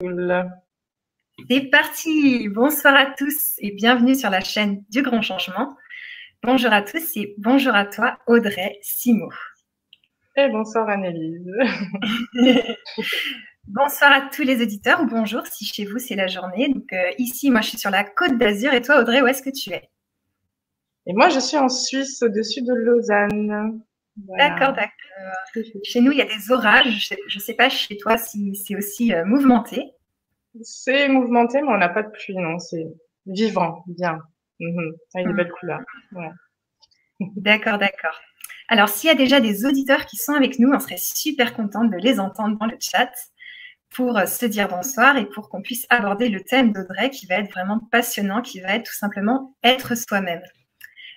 Cool. C'est parti! Bonsoir à tous et bienvenue sur la chaîne du Grand Changement. Bonjour à tous et bonjour à toi, Audrey Simot. Et bonsoir Annelise. Bonsoir à tous les auditeurs ou bonjour si chez vous c'est la journée. Donc ici, moi je suis sur la Côte d'Azur et toi, Audrey, où est-ce que tu es? Et moi, je suis en Suisse, au-dessus de Lausanne. Voilà. D'accord. Chez nous, il y a des orages. Je ne sais pas chez toi si c'est aussi mouvementé. C'est mouvementé, mais on n'a pas de pluie, non. C'est vivant, bien. Avec des belles couleurs. Ouais. D'accord. Alors, s'il y a déjà des auditeurs qui sont avec nous, on serait super contente de les entendre dans le chat pour se dire bonsoir et pour qu'on puisse aborder le thème d'Audrey qui va être vraiment passionnant, qui va être tout simplement être soi-même.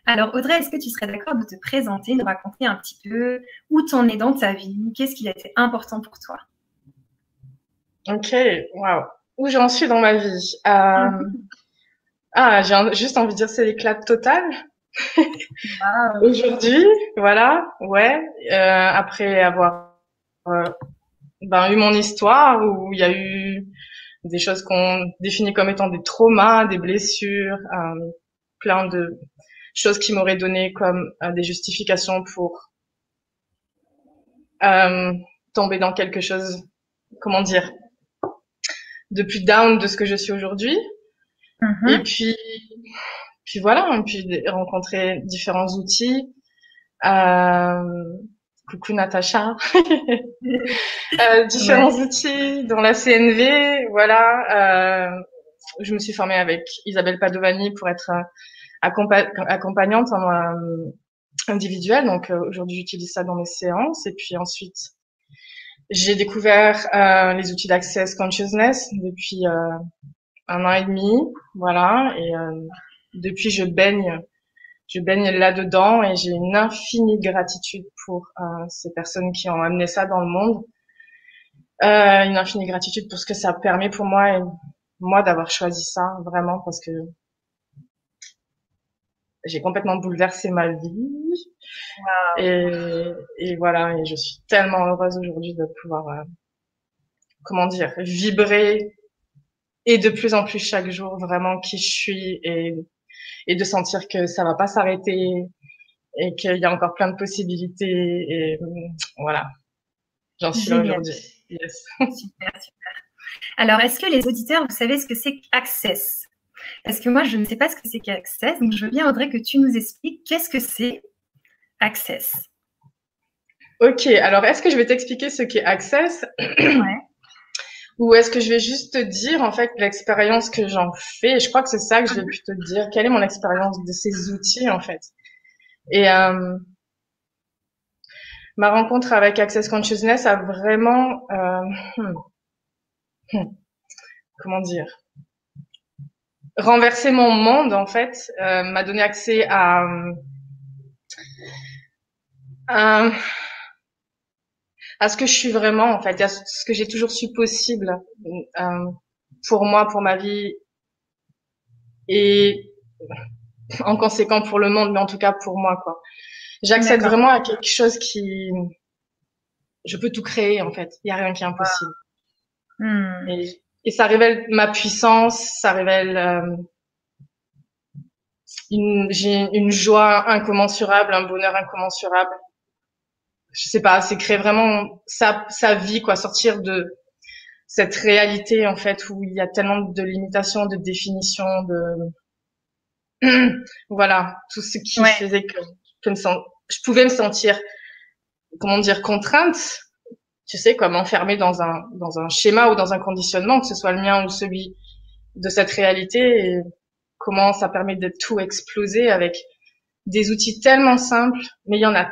Alors, Audrey, est-ce que tu serais d'accord de te présenter, de raconter un petit peu où t'en es dans ta vie, qu'est-ce qui a été important pour toi? Ok, waouh. Où j'en suis dans ma vie j'ai juste envie de dire c'est l'éclat total. Wow. Aujourd'hui, voilà, ouais. Après avoir eu mon histoire où il y a eu des choses qu'on définit comme étant des traumas, des blessures, plein de choses qui m'auraient donné comme des justifications pour tomber dans quelque chose, comment dire, de plus down de ce que je suis aujourd'hui. Et puis voilà, et puis rencontrer différents outils. Coucou Natacha. Différents outils dans la CNV, voilà. Je me suis formée avec Isabelle Padovani pour être accompagnante en individuelle. Donc aujourd'hui, j'utilise ça dans mes séances. Et puis ensuite, j'ai découvert les outils d'Access Consciousness depuis 1 an et demi, voilà. Et depuis, je baigne là-dedans et j'ai une infinie gratitude pour ces personnes qui ont amené ça dans le monde. Une infinie gratitude pour ce que ça permet pour moi et moi d'avoir choisi ça, vraiment, parce que j'ai complètement bouleversé ma vie. Wow. Et voilà, et je suis tellement heureuse aujourd'hui de pouvoir, vibrer et de plus en plus chaque jour vraiment qui je suis et de sentir que ça va pas s'arrêter et qu'il y a encore plein de possibilités et voilà. J'en suis là aujourd'hui. Yes. Super. Alors, est-ce que les auditeurs, vous savez ce que c'est qu'Access? Parce que moi, je ne sais pas ce que c'est qu'Access, donc je veux bien, Audrey, que tu nous expliques qu'est-ce que c'est Access. Ok, alors est-ce que je vais t'expliquer ce qu'est Access? Ouais. Ou est-ce que je vais juste te dire, en fait, l'expérience que j'en fais? Et je crois que c'est ça que je vais plutôt te dire. Quelle est mon expérience de ces outils, en fait? Et ma rencontre avec Access Consciousness a vraiment, comment dire, renversé mon monde, en fait, m'a donné accès à ce que je suis vraiment, en fait, à ce que j'ai toujours su possible pour moi, pour ma vie et en conséquent pour le monde, mais en tout cas pour moi, quoi. J'accède vraiment à quelque chose qui, je peux tout créer, en fait. Il y a rien qui est impossible. Et ça révèle ma puissance, ça révèle j'ai une joie incommensurable, un bonheur incommensurable. Je sais pas, c'est créer vraiment sa vie, quoi, sortir de cette réalité, en fait, où il y a tellement de limitations, de définitions, voilà, tout ce qui faisait que je pouvais me sentir, comment dire, contrainte, tu sais, comme enfermée dans un schéma ou dans un conditionnement, que ce soit le mien ou celui de cette réalité, et comment ça permet de tout exploser avec des outils tellement simples, mais il y en a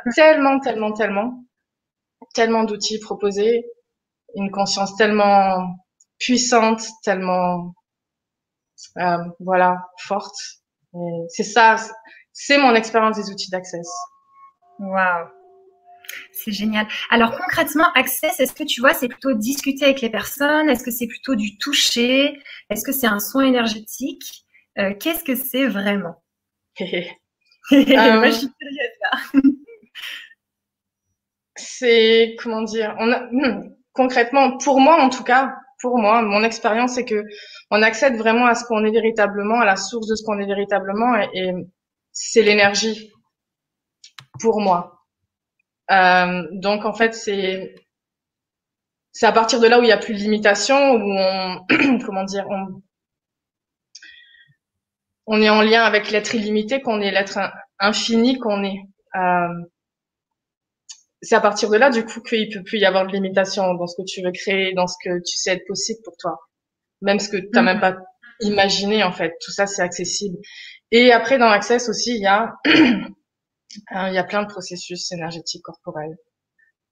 tellement d'outils proposés, une conscience tellement puissante, tellement, voilà, forte. Et c'est ça, c'est mon expérience des outils d'Access. Waouh, c'est génial. Alors concrètement, Access, est-ce que tu vois, c'est plutôt discuter avec les personnes? Est-ce que c'est plutôt du toucher? Est-ce que c'est un soin énergétique? Qu'est-ce que c'est vraiment? Moi, je suis curieuse là. C'est, comment dire, concrètement, pour moi en tout cas, pour moi, mon expérience, c'est que on accède vraiment à ce qu'on est véritablement, à la source de ce qu'on est véritablement, et c'est l'énergie pour moi. Donc en fait, c'est à partir de là où il y a plus de limitation, où on comment dire, on est en lien avec l'être illimité, qu'on est l'être infini, qu'on est. C'est à partir de là, du coup, qu'il peut plus y avoir de limitation dans ce que tu veux créer, dans ce que tu sais être possible pour toi. Même ce que tu n'as même pas imaginé, en fait. Tout ça, c'est accessible. Et après, dans l'Access aussi, il y a plein de processus énergétiques corporels.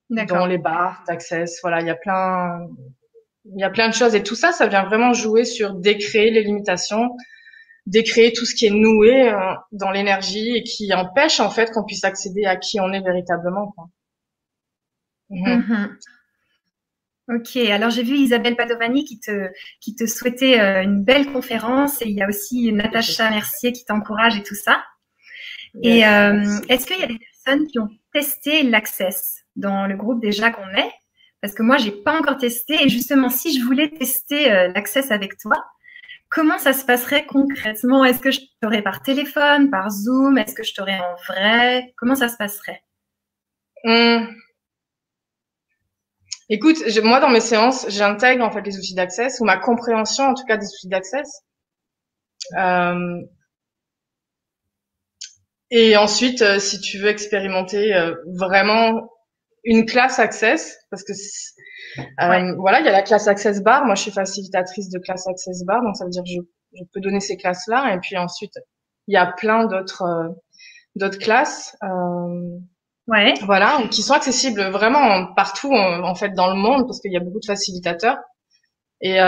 Dont les barres d'Access. Voilà, il y a plein de choses. Et tout ça, ça vient vraiment jouer sur décréer les limitations, décréer tout ce qui est noué dans l'énergie et qui empêche, en fait, qu'on puisse accéder à qui on est véritablement, quoi. Ok, alors j'ai vu Isabelle Padovani qui te souhaitait une belle conférence, et il y a aussi Natacha Mercier qui t'encourage et tout ça. Et est-ce qu'il y a des personnes qui ont testé l'Access dans le groupe déjà qu'on est? Parce que moi, j'ai pas encore testé, et justement, si je voulais tester l'Access avec toi, comment ça se passerait concrètement? Est-ce que je t'aurais par téléphone, par Zoom? Est-ce que je t'aurais en vrai? Comment ça se passerait? Écoute, moi dans mes séances, j'intègre en fait les outils d'Access, ou ma compréhension en tout cas des outils d'Access. Et ensuite, si tu veux expérimenter vraiment une classe Access, parce que voilà, il y a la classe Access Bar. Moi, je suis facilitatrice de classe Access Bar, donc ça veut dire que je peux donner ces classes-là. Et puis ensuite, il y a plein d'autres classes. Voilà, qui sont accessibles vraiment partout en fait dans le monde, parce qu'il y a beaucoup de facilitateurs. Et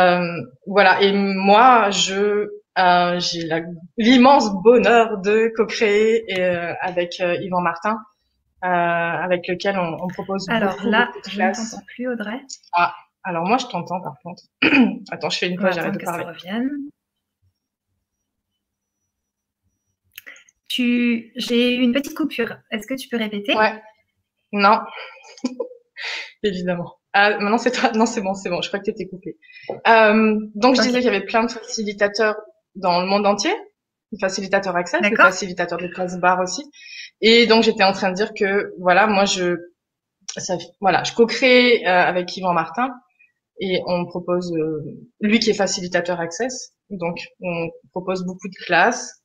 voilà. Et moi, j'ai l'immense bonheur de co-créer avec Yvan Martin, avec lequel on propose beaucoup de classes. Je ne t'entends plus, Audrey. Ah, alors moi je t'entends par contre. Attends, je fais une pause, j'arrête de parler. Ça revienne. J'ai eu une petite coupure. Est-ce que tu peux répéter? Ouais. Non. Évidemment. Maintenant c'est toi. Non, c'est bon. Je crois que t'étais coupée. Donc je disais qu'il y avait plein de facilitateurs dans le monde entier, des facilitateurs Access, des facilitateurs de classe bar aussi. Et donc j'étais en train de dire que voilà, moi je co-crée avec Yvan Martin, et on propose lui qui est facilitateur Access. Donc on propose beaucoup de classes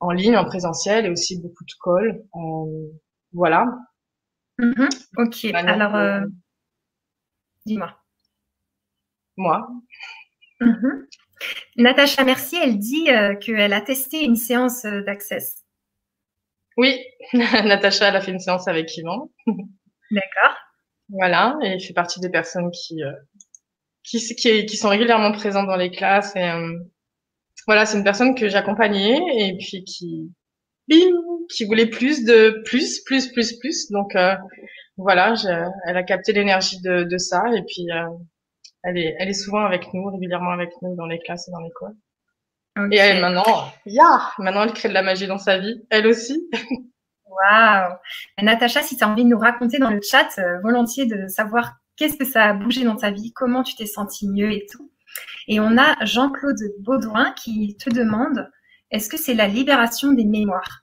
en ligne, en présentiel, et aussi beaucoup de calls. Voilà. Ok. Alors, dis-moi. Moi. Natacha Mercier, elle dit qu'elle a testé une séance d'Access. Oui, Natacha, elle a fait une séance avec Yvan. D'accord. Voilà, et je fais partie des personnes qui sont régulièrement présentes dans les classes. Et voilà, c'est une personne que j'accompagnais, et puis qui voulait plus. Donc voilà, elle a capté l'énergie de ça, et puis elle est souvent avec nous, régulièrement avec nous dans les classes et dans les calls. Okay. Et elle, maintenant, elle crée de la magie dans sa vie, elle aussi. Waouh! Natacha, si tu as envie de nous raconter dans le chat, volontiers de savoir qu'est-ce que ça a bougé dans ta vie, comment tu t'es sentie mieux et tout. Et on a Jean-Claude Baudouin qui te demande, est-ce que c'est la libération des mémoires?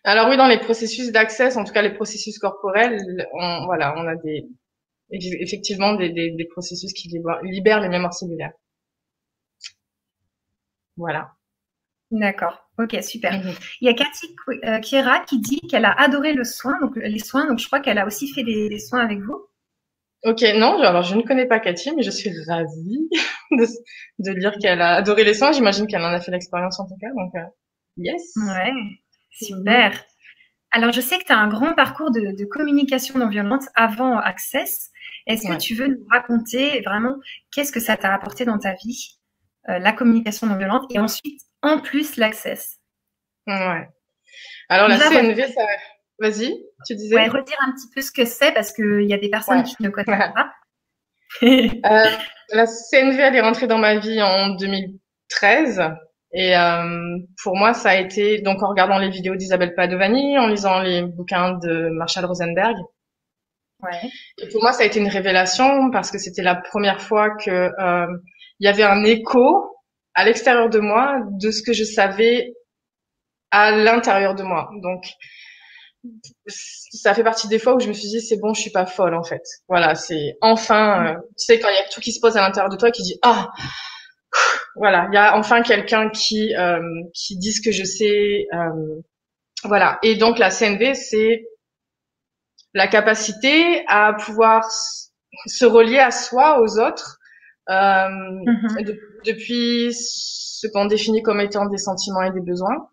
Alors oui, dans les processus d'Access, en tout cas les processus corporels, on a effectivement des processus qui libèrent les mémoires cellulaires. Voilà. D'accord. Ok, super. Il y a Cathy Kiera qui dit qu'elle a adoré les soins, donc je crois qu'elle a aussi fait des soins avec vous. Ok, non, alors je ne connais pas Cathy, mais je suis ravie de dire qu'elle a adoré les soins. J'imagine qu'elle en a fait l'expérience en tout cas, donc yes. Ouais, super. Alors, je sais que tu as un grand parcours de communication non violente avant Access. Est-ce que tu veux nous raconter vraiment qu'est-ce que ça t'a apporté dans ta vie, la communication non violente, et ensuite, en plus, l'Access? Ouais. Alors, la CNV, ça... Vas-y, tu disais. Ouais, redire un petit peu ce que c'est, parce qu'il y a des personnes qui ne connaissent pas. La CNV, elle est rentrée dans ma vie en 2013. Et pour moi, ça a été donc en regardant les vidéos d'Isabelle Padovani, en lisant les bouquins de Marshall Rosenberg. Ouais. Et pour moi, ça a été une révélation parce que c'était la première fois que il y avait un écho à l'extérieur de moi de ce que je savais à l'intérieur de moi. Donc, ça fait partie des fois où je me suis dit, c'est bon, je suis pas folle, en fait. Voilà, c'est enfin, tu sais, quand il y a tout qui se pose à l'intérieur de toi qui dit, ah, voilà, il y a enfin quelqu'un qui dit ce que je sais, voilà. Et donc, la CNV, c'est la capacité à pouvoir se relier à soi, aux autres, euh, depuis ce qu'on définit comme étant des sentiments et des besoins.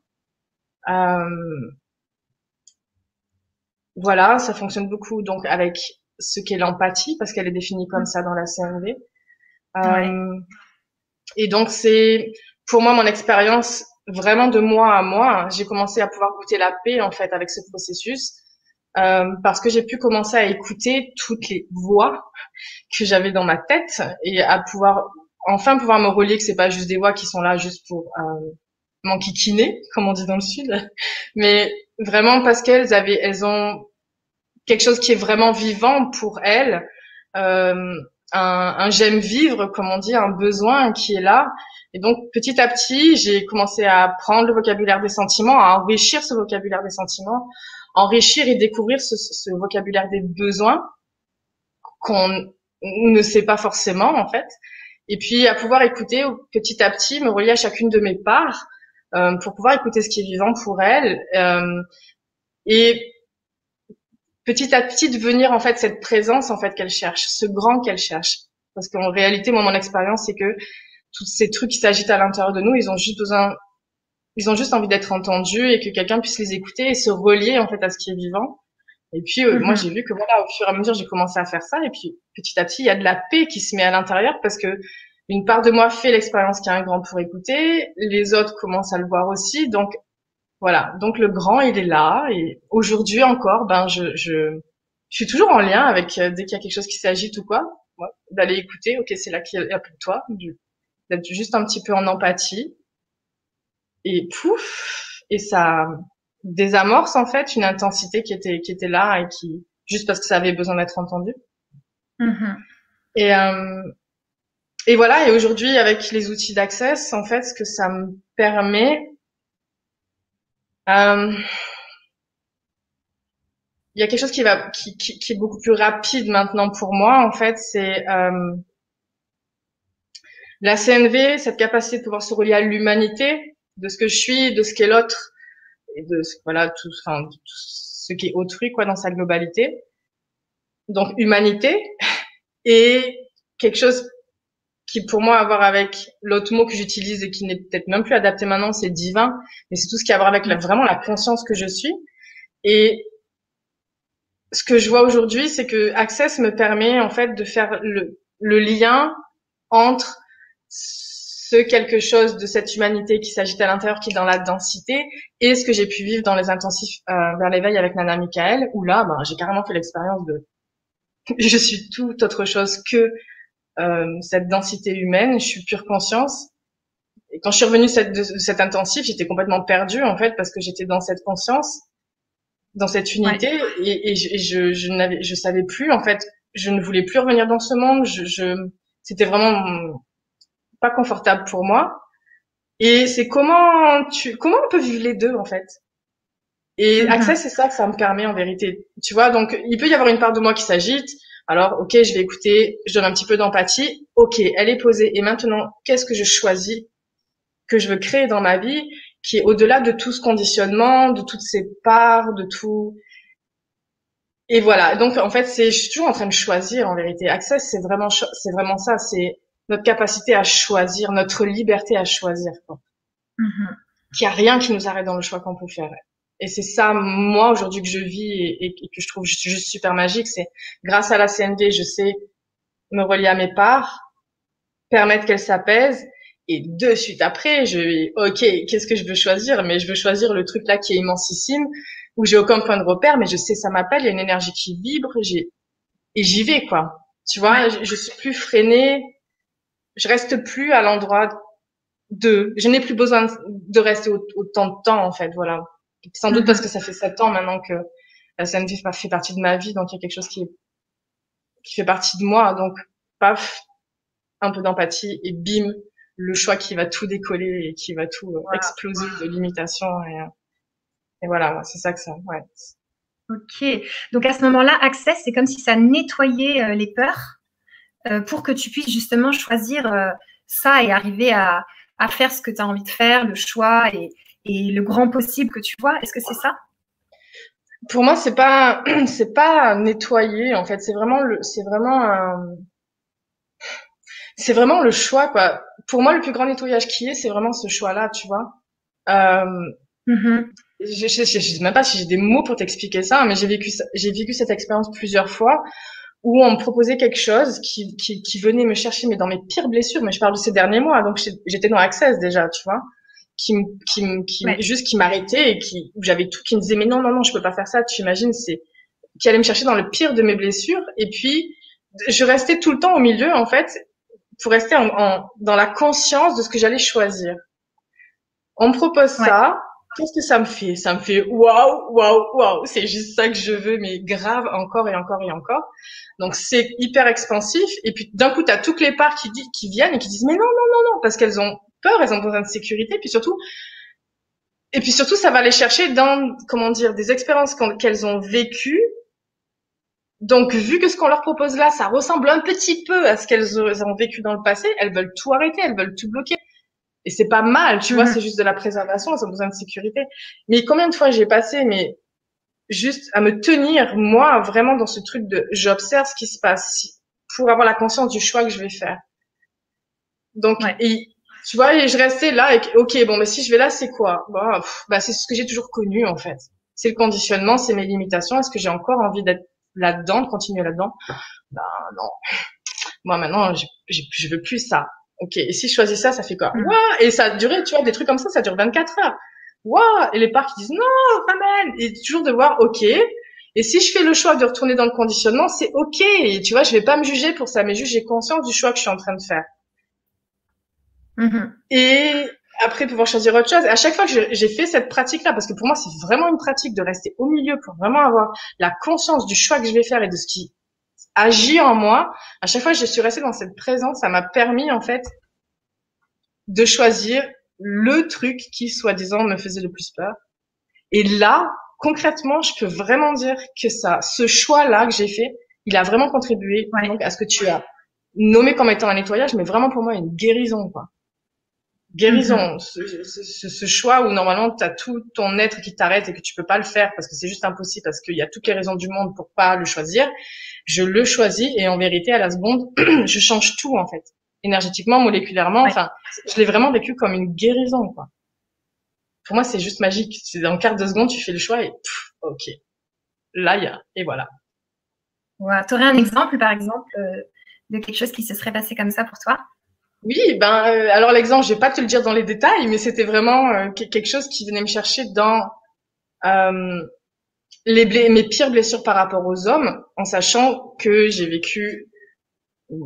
Voilà, ça fonctionne beaucoup donc avec ce qu'est l'empathie, parce qu'elle est définie comme ça dans la CNV. Ouais. Et donc c'est pour moi mon expérience vraiment de moi à moi. J'ai commencé à pouvoir goûter la paix en fait avec ce processus. Parce que j'ai pu commencer à écouter toutes les voix que j'avais dans ma tête et à pouvoir enfin pouvoir me relier que c'est pas juste des voix qui sont là juste pour m'enquiquiner, comme on dit dans le sud, mais vraiment parce elles ont quelque chose qui est vraiment vivant pour elles, un j'aime vivre, comme on dit, un besoin qui est là. Et donc petit à petit, j'ai commencé à prendre le vocabulaire des sentiments, à enrichir ce vocabulaire des sentiments, enrichir et découvrir ce vocabulaire des besoins qu'on ne sait pas forcément en fait, et puis à pouvoir écouter petit à petit, me relier à chacune de mes parts pour pouvoir écouter ce qui est vivant pour elles, et petit à petit devenir en fait cette présence en fait qu'elles cherchent, ce grand qu'elles cherchent. Parce qu'en réalité, moi mon expérience c'est que tous ces trucs qui s'agitent à l'intérieur de nous, ils ont juste envie d'être entendus et que quelqu'un puisse les écouter et se relier en fait à ce qui est vivant. Et puis moi j'ai vu que voilà, au fur et à mesure j'ai commencé à faire ça, et puis petit à petit il y a de la paix qui se met à l'intérieur parce que une part de moi fait l'expérience qu'il y a un grand pour écouter, les autres commencent à le voir aussi, donc voilà, donc le grand il est là, et aujourd'hui encore ben je suis toujours en lien avec dès qu'il y a quelque chose qui s'agite ou quoi, ouais, d'aller écouter, ok c'est là qu'il y a plus de toi, d'être juste un petit peu en empathie, et pouf, et ça désamorce en fait une intensité qui était là et qui juste parce que ça avait besoin d'être entendu. Et et voilà, et aujourd'hui avec les outils d'Access, en fait ce que ça me permet, il y a quelque chose qui est beaucoup plus rapide maintenant pour moi en fait, c'est la CNV, cette capacité de pouvoir se relier à l'humanité de ce que je suis, de ce qu'est l'autre, et de voilà tout, enfin de tout ce qui est autrui quoi dans sa globalité. Donc humanité, et quelque chose qui pour moi a à voir avec l'autre mot que j'utilise et qui n'est peut-être même plus adapté maintenant, c'est divin, mais c'est tout ce qui a à voir avec vraiment la conscience que je suis. Et ce que je vois aujourd'hui, c'est que Access me permet en fait de faire le lien entre ce quelque chose de cette humanité qui s'agite à l'intérieur, qui est dans la densité, et ce que j'ai pu vivre dans les intensifs vers l'éveil avec Nana Michael, où là, ben, j'ai carrément fait l'expérience de je suis tout autre chose que cette densité humaine, je suis pure conscience. Et quand je suis revenue de cet intensif, j'étais complètement perdue en fait parce que j'étais dans cette conscience, dans cette unité, et je savais plus en fait, je ne voulais plus revenir dans ce monde, c'était vraiment pas confortable pour moi. Et c'est comment on peut vivre les deux en fait. Et Access, c'est ça que ça me permet en vérité. Tu vois, donc il peut y avoir une part de moi qui s'agite. Alors, ok, je vais écouter, je donne un petit peu d'empathie. Ok, elle est posée. Et maintenant, qu'est-ce que je choisis, que je veux créer dans ma vie, qui est au-delà de tout ce conditionnement, de toutes ces parts, de tout. Et voilà. Donc, en fait, je suis toujours en train de choisir en vérité. Access, c'est vraiment ça. C'est notre capacité à choisir, notre liberté à choisir, quoi. Qu'il n'y a rien qui nous arrête dans le choix qu'on peut faire. Et c'est ça, moi, aujourd'hui, que je vis et que je trouve juste super magique. C'est grâce à la CNV, je sais me relier à mes parts, permettre qu'elles s'apaisent. Et de suite après, ok, qu'est-ce que je veux choisir? Mais je veux choisir le truc là qui est immensissime, où j'ai aucun point de repère, mais je sais, ça m'appelle, il y a une énergie qui vibre, et j'y vais, quoi. Tu vois, je suis plus freinée, je reste plus à l'endroit je n'ai plus besoin de rester autant de temps, en fait, voilà. Sans doute parce que ça fait 7 ans maintenant que la CNV fait partie de ma vie, donc il y a quelque chose qui est qui fait partie de moi. Donc, paf, un peu d'empathie et bim, le choix qui va tout décoller et qui va tout exploser de l'imitation. Et voilà, c'est ça que ça, ouais. Ok. Donc, à ce moment-là, Access, c'est comme si ça nettoyait les peurs pour que tu puisses justement choisir ça et arriver à faire ce que tu as envie de faire, le choix et le grand possible que tu vois. Est-ce que c'est ça? Pour moi, c'est pas nettoyer, en fait. C'est vraiment le choix, quoi. Pour moi, le plus grand nettoyage qui est, c'est vraiment ce choix-là, tu vois. Je sais même pas si j'ai des mots pour t'expliquer ça, mais j'ai vécu cette expérience plusieurs fois où on me proposait quelque chose qui venait me chercher, mais dans mes pires blessures. Mais je parle de ces derniers mois, donc j'étais dans Access déjà, tu vois. Juste qui m'arrêtait et où j'avais tout qui me disait mais non, je peux pas faire ça, tu imagines, qui allait me chercher dans le pire de mes blessures. Et puis, je restais tout le temps au milieu, en fait, pour rester dans la conscience de ce que j'allais choisir. On me propose ça. Qu'est-ce que ça me fait? Ça me fait waouh. C'est juste ça que je veux, mais grave, encore et encore et encore. Donc, c'est hyper expansif. Et puis, d'un coup, t'as toutes les parts qui viennent et qui disent mais non, parce qu'elles ont peur, elles ont besoin de sécurité. Puis surtout, ça va les chercher dans, comment dire, des expériences qu'elles ont vécues. Donc, vu que ce qu'on leur propose là, ça ressemble un petit peu à ce qu'elles ont vécu dans le passé, elles veulent tout arrêter, elles veulent tout bloquer. Et c'est pas mal, tu vois, c'est juste de la préservation, elles ont besoin de sécurité. Mais combien de fois j'ai passé, mais juste à me tenir, moi, vraiment dans ce truc de j'observe ce qui se passe pour avoir la conscience du choix que je vais faire. Donc, et, tu vois, et je restais là et ok, bon, mais si je vais là, c'est quoi? Bah, c'est ce que j'ai toujours connu, en fait. C'est le conditionnement, c'est mes limitations. Est-ce que j'ai encore envie d'être là-dedans, de continuer là-dedans? Bah, non. Moi, maintenant, je veux plus ça. Ok, et si je choisis ça, ça fait quoi? Et ça a duré, tu vois, des trucs comme ça dure 24 heures. Et les parts qui disent non, ramène. Et toujours de voir, ok. Et si je fais le choix de retourner dans le conditionnement, c'est ok. Et tu vois, je vais pas me juger pour ça, mais juste j'ai conscience du choix que je suis en train de faire. Et après, pouvoir choisir autre chose. Et à chaque fois que j'ai fait cette pratique-là, parce que pour moi, c'est vraiment une pratique de rester au milieu pour vraiment avoir la conscience du choix que je vais faire et de ce qui agit en moi. À chaque fois que je suis restée dans cette présence, ça m'a permis, en fait, de choisir le truc qui, soi-disant, me faisait le plus peur. Et là, concrètement, je peux vraiment dire que ce choix-là que j'ai fait, il a vraiment contribué donc, à ce que tu as nommé comme étant un nettoyage, mais vraiment pour moi une guérison, quoi. Guérison, ce choix où normalement tu as tout ton être qui t'arrête et que tu peux pas le faire parce que c'est juste impossible, parce qu'il y a toutes les raisons du monde pour pas le choisir. Je le choisis et en vérité, à la seconde, je change tout, en fait. Énergétiquement, moléculairement, enfin, je l'ai vraiment vécu comme une guérison, quoi. Pour moi, c'est juste magique. C'est dans un quart de seconde, tu fais le choix et ok. Là, et voilà. Tu aurais un exemple, par exemple, de quelque chose qui se serait passé comme ça pour toi? Oui, alors l'exemple, je vais pas te le dire dans les détails, mais c'était vraiment quelque chose qui venait me chercher dans mes pires blessures par rapport aux hommes, en sachant que j'ai vécu des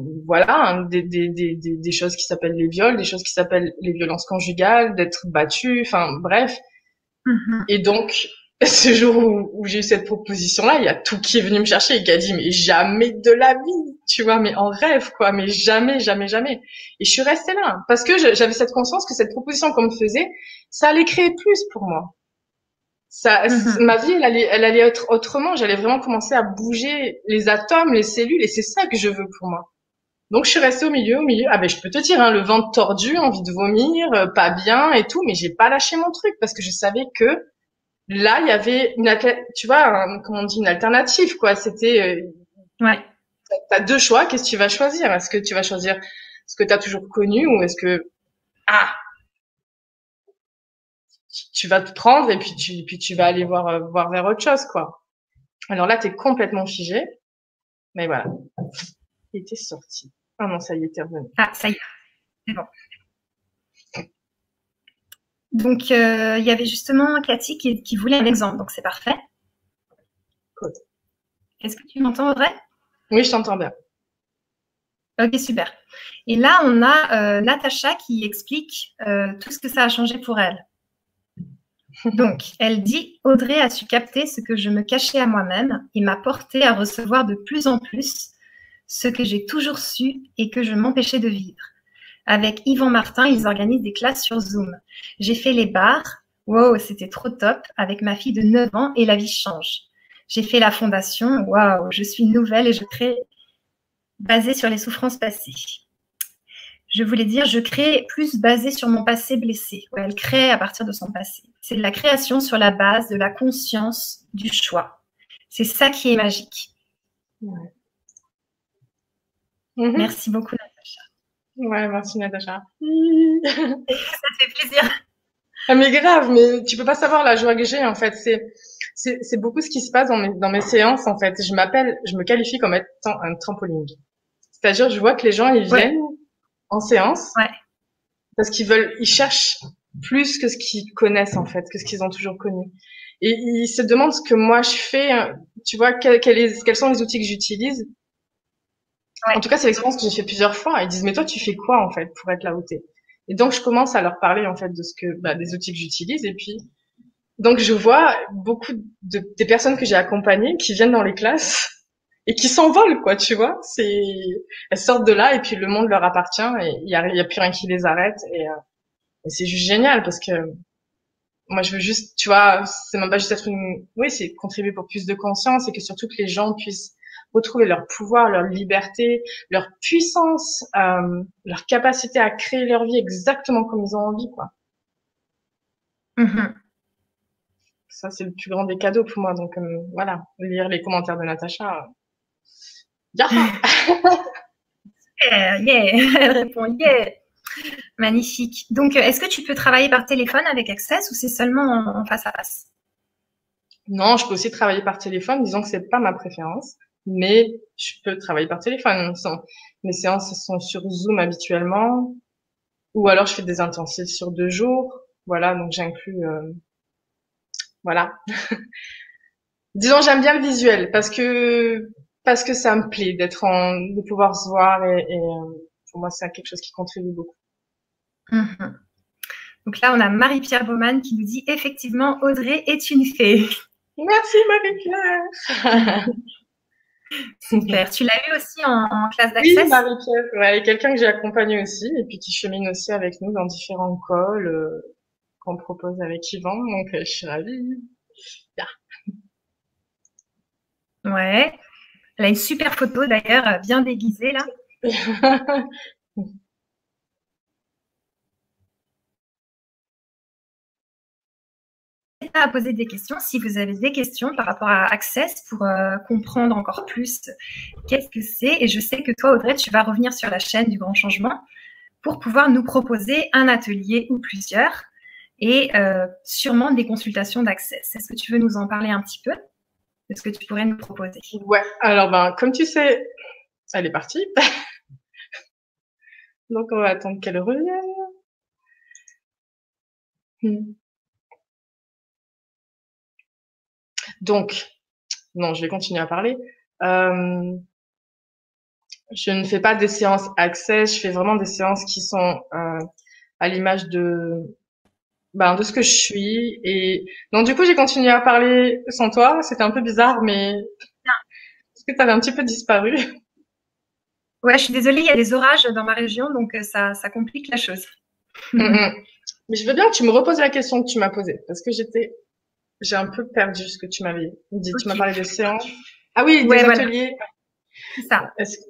choses qui s'appellent les viols, des choses qui s'appellent les violences conjugales, d'être battue, enfin bref. Et donc, ce jour où j'ai eu cette proposition-là, il y a tout qui est venu me chercher et qui a dit mais jamais de la vie, tu vois, mais en rêve quoi, mais jamais. Et je suis restée là parce que j'avais cette conscience que cette proposition qu'on me faisait, ça allait créer plus pour moi. Ma vie, elle allait être autrement. J'allais vraiment commencer à bouger les atomes, les cellules, et c'est ça que je veux pour moi. Donc je suis restée au milieu. Ah ben je peux te dire, hein, le ventre tordu, envie de vomir, pas bien et tout, mais j'ai pas lâché mon truc parce que je savais que là il y avait tu vois, comment on dit, une alternative quoi. C'était t'as deux choix. Qu'est-ce que tu vas choisir? Est-ce que tu vas choisir ce que t'as toujours connu ou est-ce que tu vas te prendre et puis tu vas aller voir vers autre chose quoi. Alors là t'es complètement figé, mais voilà, il était sorti. Ah non, ça y est, t'es revenu. Ah ça y est, c'est bon. Donc il y avait justement Cathy qui voulait un exemple, donc c'est parfait. Cool. Est-ce que tu m'entends, Audrey? Oui, je t'entends bien. Ok, super. Et là, on a Natacha qui explique tout ce que ça a changé pour elle. Donc, elle dit « Audrey a su capter ce que je me cachais à moi-même et m'a porté à recevoir de plus en plus ce que j'ai toujours su et que je m'empêchais de vivre. Avec Yvan Martin, ils organisent des classes sur Zoom. J'ai fait les bars. Wow, c'était trop top avec ma fille de 9 ans et la vie change. J'ai fait la fondation. Waouh, je suis nouvelle et je crée basée sur les souffrances passées. Je voulais dire, je crée plus basée sur mon passé blessé. Ouais, elle crée à partir de son passé. C'est de la création sur la base de la conscience du choix. C'est ça qui est magique. Ouais. Merci beaucoup, Natacha. Ouais, merci, Natacha. Ça te fait plaisir. Ah, mais grave, mais tu peux pas savoir la joie que j'ai, en fait. C'est beaucoup ce qui se passe dans mes séances, en fait. Je me qualifie comme étant un trampoline. C'est-à-dire, je vois que les gens, ils viennent en séance. Ouais. Parce ils cherchent plus que ce qu'ils connaissent, en fait, que ce qu'ils ont toujours connu. Et ils se demandent ce que moi je fais, tu vois, quels sont les outils que j'utilise. Ouais. En tout cas, c'est l'expérience que j'ai fait plusieurs fois. Ils disent, mais toi, tu fais quoi, en fait, pour être là où t'es? Et donc, je commence à leur parler, en fait, des outils que j'utilise. Et puis, donc, je vois beaucoup des personnes que j'ai accompagnées qui viennent dans les classes et qui s'envolent, quoi, tu vois. Elles sortent de là et puis le monde leur appartient et il y a plus rien qui les arrête et c'est juste génial parce que moi, je veux juste, tu vois, c'est même pas juste c'est contribuer pour plus de conscience et que surtout que les gens puissent retrouver leur pouvoir, leur liberté, leur puissance, leur capacité à créer leur vie exactement comme ils ont envie, quoi. Ça, c'est le plus grand des cadeaux pour moi. Donc, voilà, lire les commentaires de Natacha. Yeah, elle répond yeah. Magnifique. Donc, est-ce que tu peux travailler par téléphone avec Access ou c'est seulement en face à face? Non, je peux aussi travailler par téléphone. Disons que c'est pas ma préférence, mais je peux travailler par téléphone. Mes séances sont sur Zoom habituellement, ou alors je fais des intensifs sur 2 jours. Voilà, donc j'inclus, voilà. Disons, j'aime bien le visuel parce que ça me plaît de pouvoir se voir et pour moi c'est quelque chose qui contribue beaucoup. Donc là, on a Marie-Pierre Baumann qui nous dit effectivement, Audrey est une fée. Merci Marie-Pierre. Super. Tu l'as eu aussi en classe d'accès? Oui, Marie-Pierre, ouais, quelqu'un que j'ai accompagné aussi et puis qui chemine aussi avec nous dans différents calls qu'on propose avec Yvan, donc je suis ravie. Yeah. Ouais. Elle a une super photo d'ailleurs, bien déguisée là. N'hésitez pas à poser des questions si vous avez des questions par rapport à Access pour comprendre encore plus qu'est-ce que c'est. Et je sais que toi, Audrey, tu vas revenir sur la chaîne du Grand Changement pour pouvoir nous proposer un atelier ou plusieurs et sûrement des consultations d'Access. Est-ce que tu veux nous en parler un petit peu de ce que tu pourrais nous proposer? Ouais, alors comme tu sais, elle est partie. Donc on va attendre qu'elle revienne. Donc, non, je vais continuer à parler. Je ne fais pas des séances Access, je fais vraiment des séances qui sont à l'image de ce que je suis. Et donc du coup, j'ai continué à parler sans toi. C'était un peu bizarre, mais est-ce que tu avais un petit peu disparu? Ouais, je suis désolée, il y a des orages dans ma région, donc ça complique la chose. Mais je veux bien que tu me reposes la question que tu m'as posée, parce que j'ai un peu perdu ce que tu m'avais dit. Okay. Tu m'as parlé de séances. Ah oui, des ateliers. Voilà. C'est ça.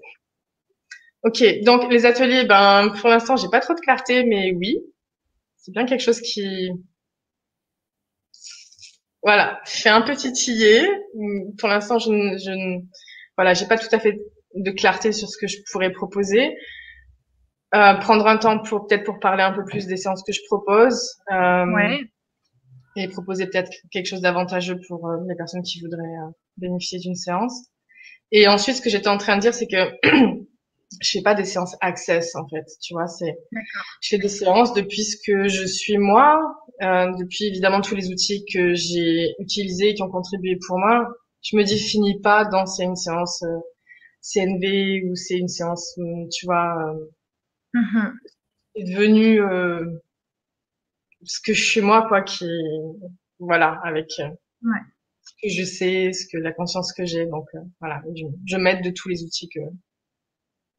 Ok, donc les ateliers, pour l'instant, j'ai pas trop de clarté, mais oui, c'est bien quelque chose qui, voilà, fait un peu titiller. Pour l'instant, voilà, j'ai pas tout à fait de clarté sur ce que je pourrais proposer. Prendre un temps peut-être pour parler un peu plus des séances que je propose. Et proposer peut-être quelque chose d'avantageux pour les personnes qui voudraient bénéficier d'une séance. Et ensuite, ce que j'étais en train de dire, c'est que je fais pas des séances Access, en fait. Tu vois, je fais des séances depuis ce que je suis moi, depuis évidemment tous les outils que j'ai utilisés et qui ont contribué pour moi. Je me définis pas dans c'est une séance CNV ou c'est une séance, tu vois, c'est devenu ce que je suis moi, quoi, voilà, avec ce que je sais, la conscience que j'ai. Donc voilà, je m'aide de tous les outils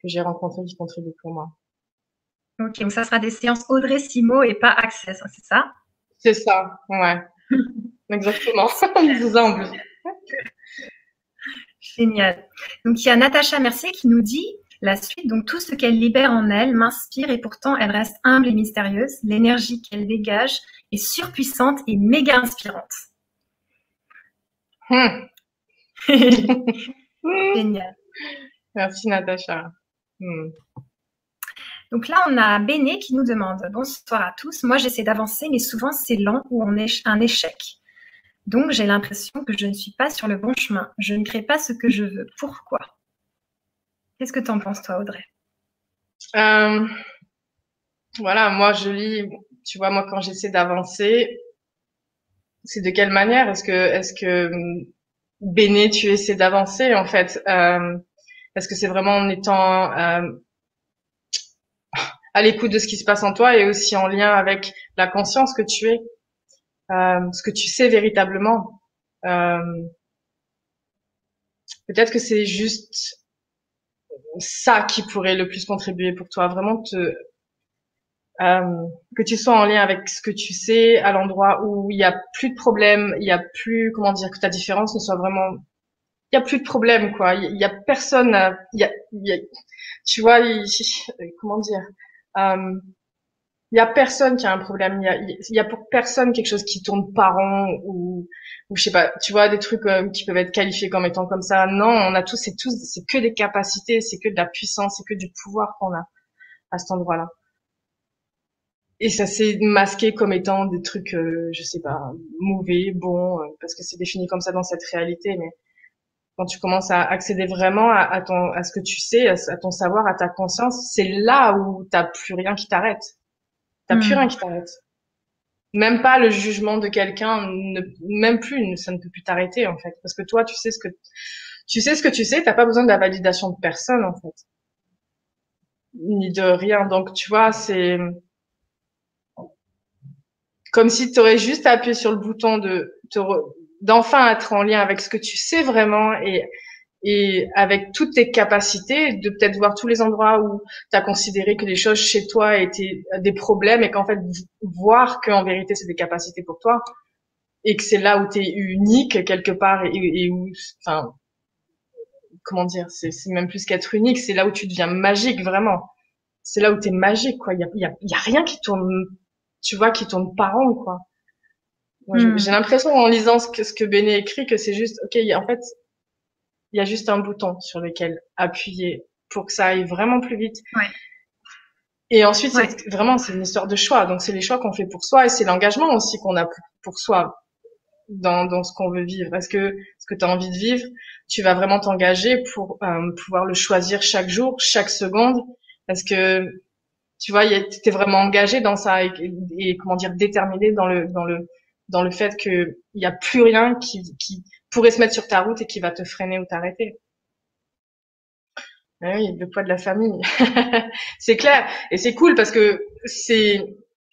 j'ai rencontrés qui contribuent pour moi. Ok, donc ça sera des séances Audrey Simo et pas Access, c'est ça? C'est ça, ouais. Exactement. Vous humble. Génial. Donc, il y a Natacha Mercier qui nous dit la suite. Donc, tout ce qu'elle libère en elle m'inspire et pourtant, elle reste humble et mystérieuse. L'énergie qu'elle dégage est surpuissante et méga inspirante. Génial. Merci, Natacha. Donc là, on a Béné qui nous demande « Bonsoir à tous. Moi, j'essaie d'avancer, mais souvent, c'est lent ou on est un échec. Donc, j'ai l'impression que je ne suis pas sur le bon chemin. Je ne crée pas ce que je veux. Pourquoi ?» Qu'est-ce que tu en penses, toi, Audrey? Voilà, moi, je lis, tu vois, moi, quand j'essaie d'avancer, c'est de quelle manière? Est-ce que Béné, tu essaies d'avancer, en fait? Est-ce que c'est vraiment en étant à l'écoute de ce qui se passe en toi et aussi en lien avec la conscience que tu es, ce que tu sais véritablement. Peut-être que c'est juste ça qui pourrait le plus contribuer pour toi, vraiment que tu sois en lien avec ce que tu sais, à l'endroit où il y a plus de problèmes, il y a plus, comment dire, que ta différence ne soit vraiment, il y a plus de problèmes, quoi. Il y a personne, tu vois, comment dire, il y a personne qui a un problème. Il y a pour personne quelque chose qui tourne pas rond ou je sais pas. Tu vois, des trucs qui peuvent être qualifiés comme étant comme ça. Non, on a tous, c'est que des capacités, c'est que de la puissance, c'est que du pouvoir qu'on a à cet endroit-là. Et ça s'est masqué comme étant des trucs, je sais pas, mauvais, bons, parce que c'est défini comme ça dans cette réalité. Mais quand tu commences à accéder vraiment à ce que tu sais, à ton savoir, à ta conscience, c'est là où t'as plus rien qui t'arrête. T'as plus rien qui t'arrête. Même pas le jugement de quelqu'un, même plus, ça ne peut plus t'arrêter, en fait. Parce que toi, tu sais ce que tu sais, t'as pas besoin de la validation de personne, en fait. Ni de rien. Donc, tu vois, c'est comme si tu aurais juste à appuyer sur le bouton d'enfin être en lien avec ce que tu sais vraiment et avec toutes tes capacités, de peut-être voir tous les endroits où tu as considéré que les choses chez toi étaient des problèmes et qu'en fait, voir qu'en vérité, c'est des capacités pour toi et que c'est là où tu es unique quelque part et où, enfin, comment dire, c'est même plus qu'être unique, c'est là où tu deviens magique, vraiment. C'est là où tu es magique, quoi. Il y a rien qui tourne, tu vois, qui tourne pas rond, quoi. J'ai l'impression en lisant ce que Béné écrit que c'est juste, ok, en fait, il y a juste un bouton sur lequel appuyer pour que ça aille vraiment plus vite. Ouais. Et ensuite, c'est une histoire de choix. Donc, c'est les choix qu'on fait pour soi et c'est l'engagement aussi qu'on a pour soi dans ce qu'on veut vivre. Est-ce que ce que tu as envie de vivre, tu vas vraiment t'engager pour pouvoir le choisir chaque jour, chaque seconde? Est-ce que, tu vois, t'es vraiment engagé dans ça et comment dire, déterminé dans le fait que il y a plus rien qui pourrait se mettre sur ta route et qui va te freiner ou t'arrêter. Oui, le poids de la famille. C'est clair. Et c'est cool parce que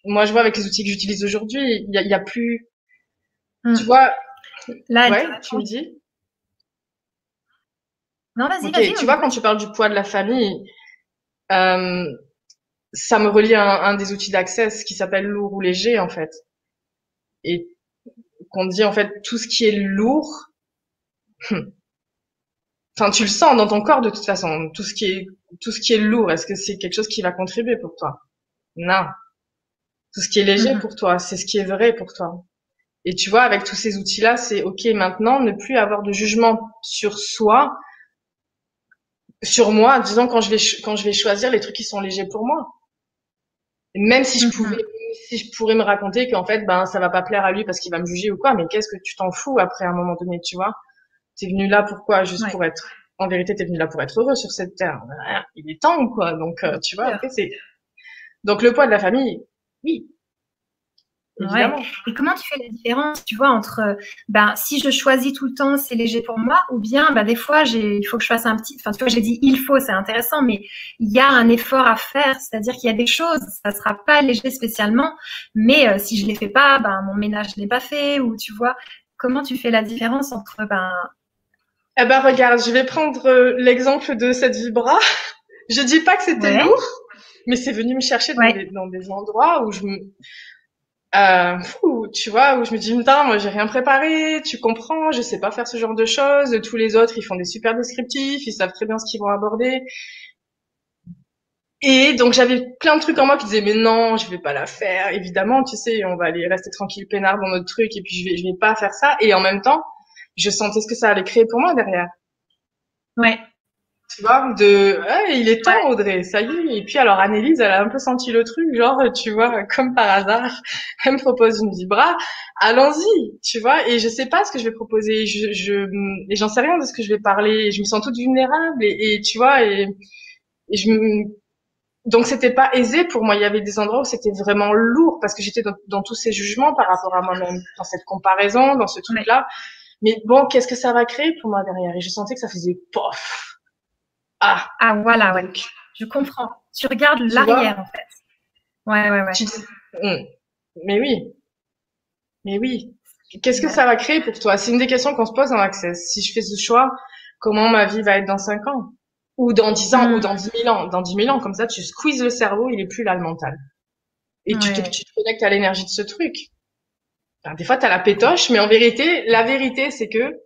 moi je vois avec les outils que j'utilise aujourd'hui, il y a plus, tu vois, là, ouais, tu me dis? Non, vas-y, vas-y. Tu vois, quand tu parles du poids de la famille, ça me relie à un des outils d'Access qui s'appelle lourd ou léger, en fait. Et qu'on dit, en fait, tout ce qui est lourd, enfin, tu le sens dans ton corps de toute façon. Tout ce qui est lourd, est-ce que c'est quelque chose qui va contribuer pour toi? Non. Tout ce qui est léger pour toi, c'est ce qui est vrai pour toi. Et tu vois, avec tous ces outils-là, c'est ok maintenant, ne plus avoir de jugement sur soi, sur moi, disons quand je vais choisir les trucs qui sont légers pour moi. Et même si je pourrais me raconter qu'en fait, ben ça va pas plaire à lui parce qu'il va me juger ou quoi, mais qu'est-ce que tu t'en fous après à un moment donné, tu vois? T'es venu là pourquoi? Juste pour être. En vérité, t'es venu là pour être heureux sur cette terre. Il est temps, quoi. Donc, tu vois, après c'est. Donc le poids de la famille, oui. Évidemment. Ouais. Et comment tu fais la différence, tu vois, entre si je choisis tout le temps, c'est léger pour moi, ou bien des fois, il faut que je fasse un petit. Enfin, tu vois, j'ai dit il faut, c'est intéressant, mais il y a un effort à faire, c'est-à-dire qu'il y a des choses, ça sera pas léger spécialement, mais si je les fais pas, mon ménage je l'ai pas fait, ou tu vois, comment tu fais la différence entre Eh ben regarde, je vais prendre l'exemple de cette vibra. Je dis pas que c'était Ouais. lourd, mais c'est venu me chercher dans des endroits où tu vois, où je me dis, putain, moi j'ai rien préparé, tu comprends, je sais pas faire ce genre de choses. Tous les autres, ils font des super descriptifs, ils savent très bien ce qu'ils vont aborder. Et donc j'avais plein de trucs en moi qui disaient, mais non, je vais pas la faire. Évidemment, tu sais, on va aller rester tranquille, peinard dans notre truc, et puis je vais pas faire ça. Et en même temps, je sentais ce que ça allait créer pour moi derrière. Ouais. Tu vois, il est temps, Audrey, ça y est. Et puis alors, Annelise, elle a un peu senti le truc, genre, tu vois, comme par hasard, elle me propose une vibra, allons-y, tu vois, et je sais pas ce que je vais proposer, et j'en sais rien de ce que je vais parler, et je me sens toute vulnérable, et tu vois, et donc c'était pas aisé pour moi, il y avait des endroits où c'était vraiment lourd, parce que j'étais dans tous ces jugements par rapport à moi-même, dans cette comparaison, dans ce truc-là, mais bon, qu'est-ce que ça va créer pour moi derrière? Et je sentais que ça faisait pof. Ah, Voilà, ouais. donc, Je comprends. Tu regardes tu l'arrière, vois, en fait. Ouais. tu dis, mais oui, mais oui. Qu'est-ce que ça va créer pour toi? C'est une des questions qu'on se pose dans Access. Si je fais ce choix, comment ma vie va être dans 5 ans? Ou dans 10 ans, ou dans 10 000 ans? Dans 10 000 ans, comme ça, tu squeezes le cerveau, il est plus là, le mental. Et tu te connectes à l'énergie de ce truc. Enfin, des fois, t'as la pétoche, mais en vérité, la vérité, c'est que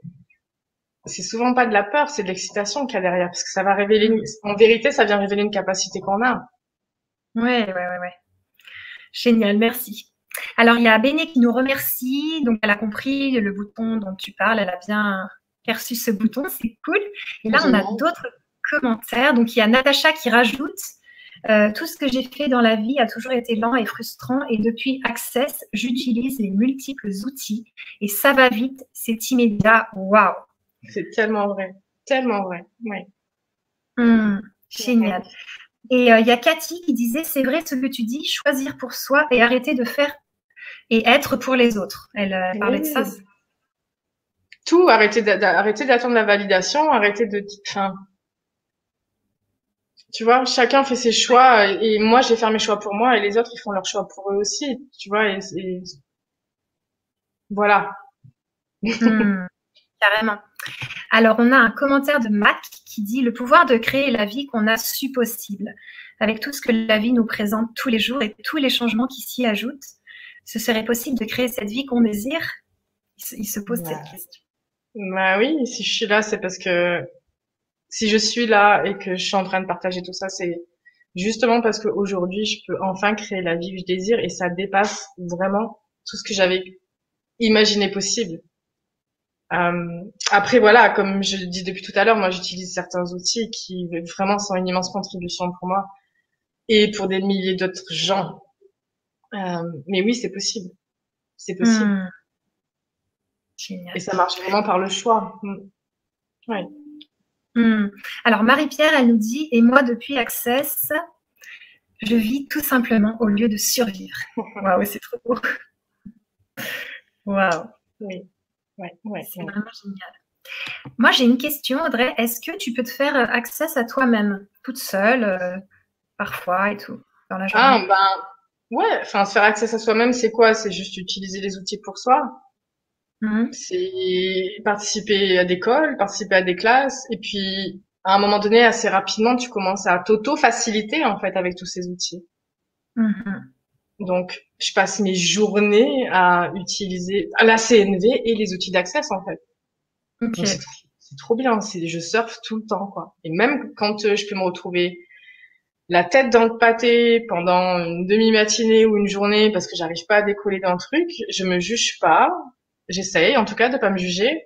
c'est souvent pas de la peur, c'est de l'excitation qu'il y a derrière, parce que ça va révéler, en vérité, ça vient révéler une capacité qu'on a. Ouais. Génial, merci. Alors, il y a Béné qui nous remercie. Donc, elle a compris le bouton dont tu parles. Elle a bien perçu ce bouton. C'est cool. Et là, on a d'autres commentaires. Donc, il y a Natacha qui rajoute tout ce que j'ai fait dans la vie a toujours été lent et frustrant. Et depuis Access, j'utilise les multiples outils. Et ça va vite. C'est immédiat. Waouh! C'est tellement vrai. Tellement vrai. Oui. Génial. Et il y a Cathy qui disait, c'est vrai ce que tu dis, choisir pour soi et arrêter de faire et être pour les autres. Elle parlait de ça. Tout, arrêter d'attendre la validation, arrêter de... Enfin, tu vois, chacun fait ses choix et moi, je vais faire mes choix pour moi et les autres, ils font leurs choix pour eux aussi, tu vois, et voilà. Carrément. Alors, on a un commentaire de Mac qui dit « Le pouvoir de créer la vie qu'on a su possible. Avec tout ce que la vie nous présente tous les jours et tous les changements qui s'y ajoutent, ce serait possible de créer cette vie qu'on désire ?» Il se pose cette question. Bah oui, si je suis là, c'est parce que si je suis là et que je suis en train de partager tout ça, c'est justement parce qu'aujourd'hui, je peux enfin créer la vie que je désire et ça dépasse vraiment tout ce que j'avais imaginé possible. Après, voilà, comme je dis depuis tout à l'heure, moi, j'utilise certains outils qui vraiment sont une immense contribution pour moi et pour des milliers d'autres gens. Mais oui, c'est possible. C'est possible. Génial. Et ça marche vraiment par le choix. Ouais. Alors, Marie-Pierre, elle nous dit « Et moi, depuis Access, je vis tout simplement au lieu de survivre. » Waouh, c'est trop beau. Waouh. Oui. Ouais. C'est vraiment génial. Moi, j'ai une question, Audrey. Est-ce que tu peux te faire Access à toi-même, toute seule, parfois et tout, dans la journée? Ouais. Enfin, se faire accès à soi-même, c'est quoi? C'est juste utiliser les outils pour soi. C'est participer à des calls, participer à des classes, et puis à un moment donné, assez rapidement, tu commences à t'auto-faciliter en fait avec tous ces outils. Donc, je passe mes journées à utiliser la CNV et les outils d'Access en fait. Donc c'est trop bien, je surfe tout le temps quoi. Et même quand je peux me retrouver la tête dans le pâté pendant une demi-matinée ou une journée parce que j'arrive pas à décoller d'un truc, je me juge pas. J'essaye, en tout cas, de pas me juger.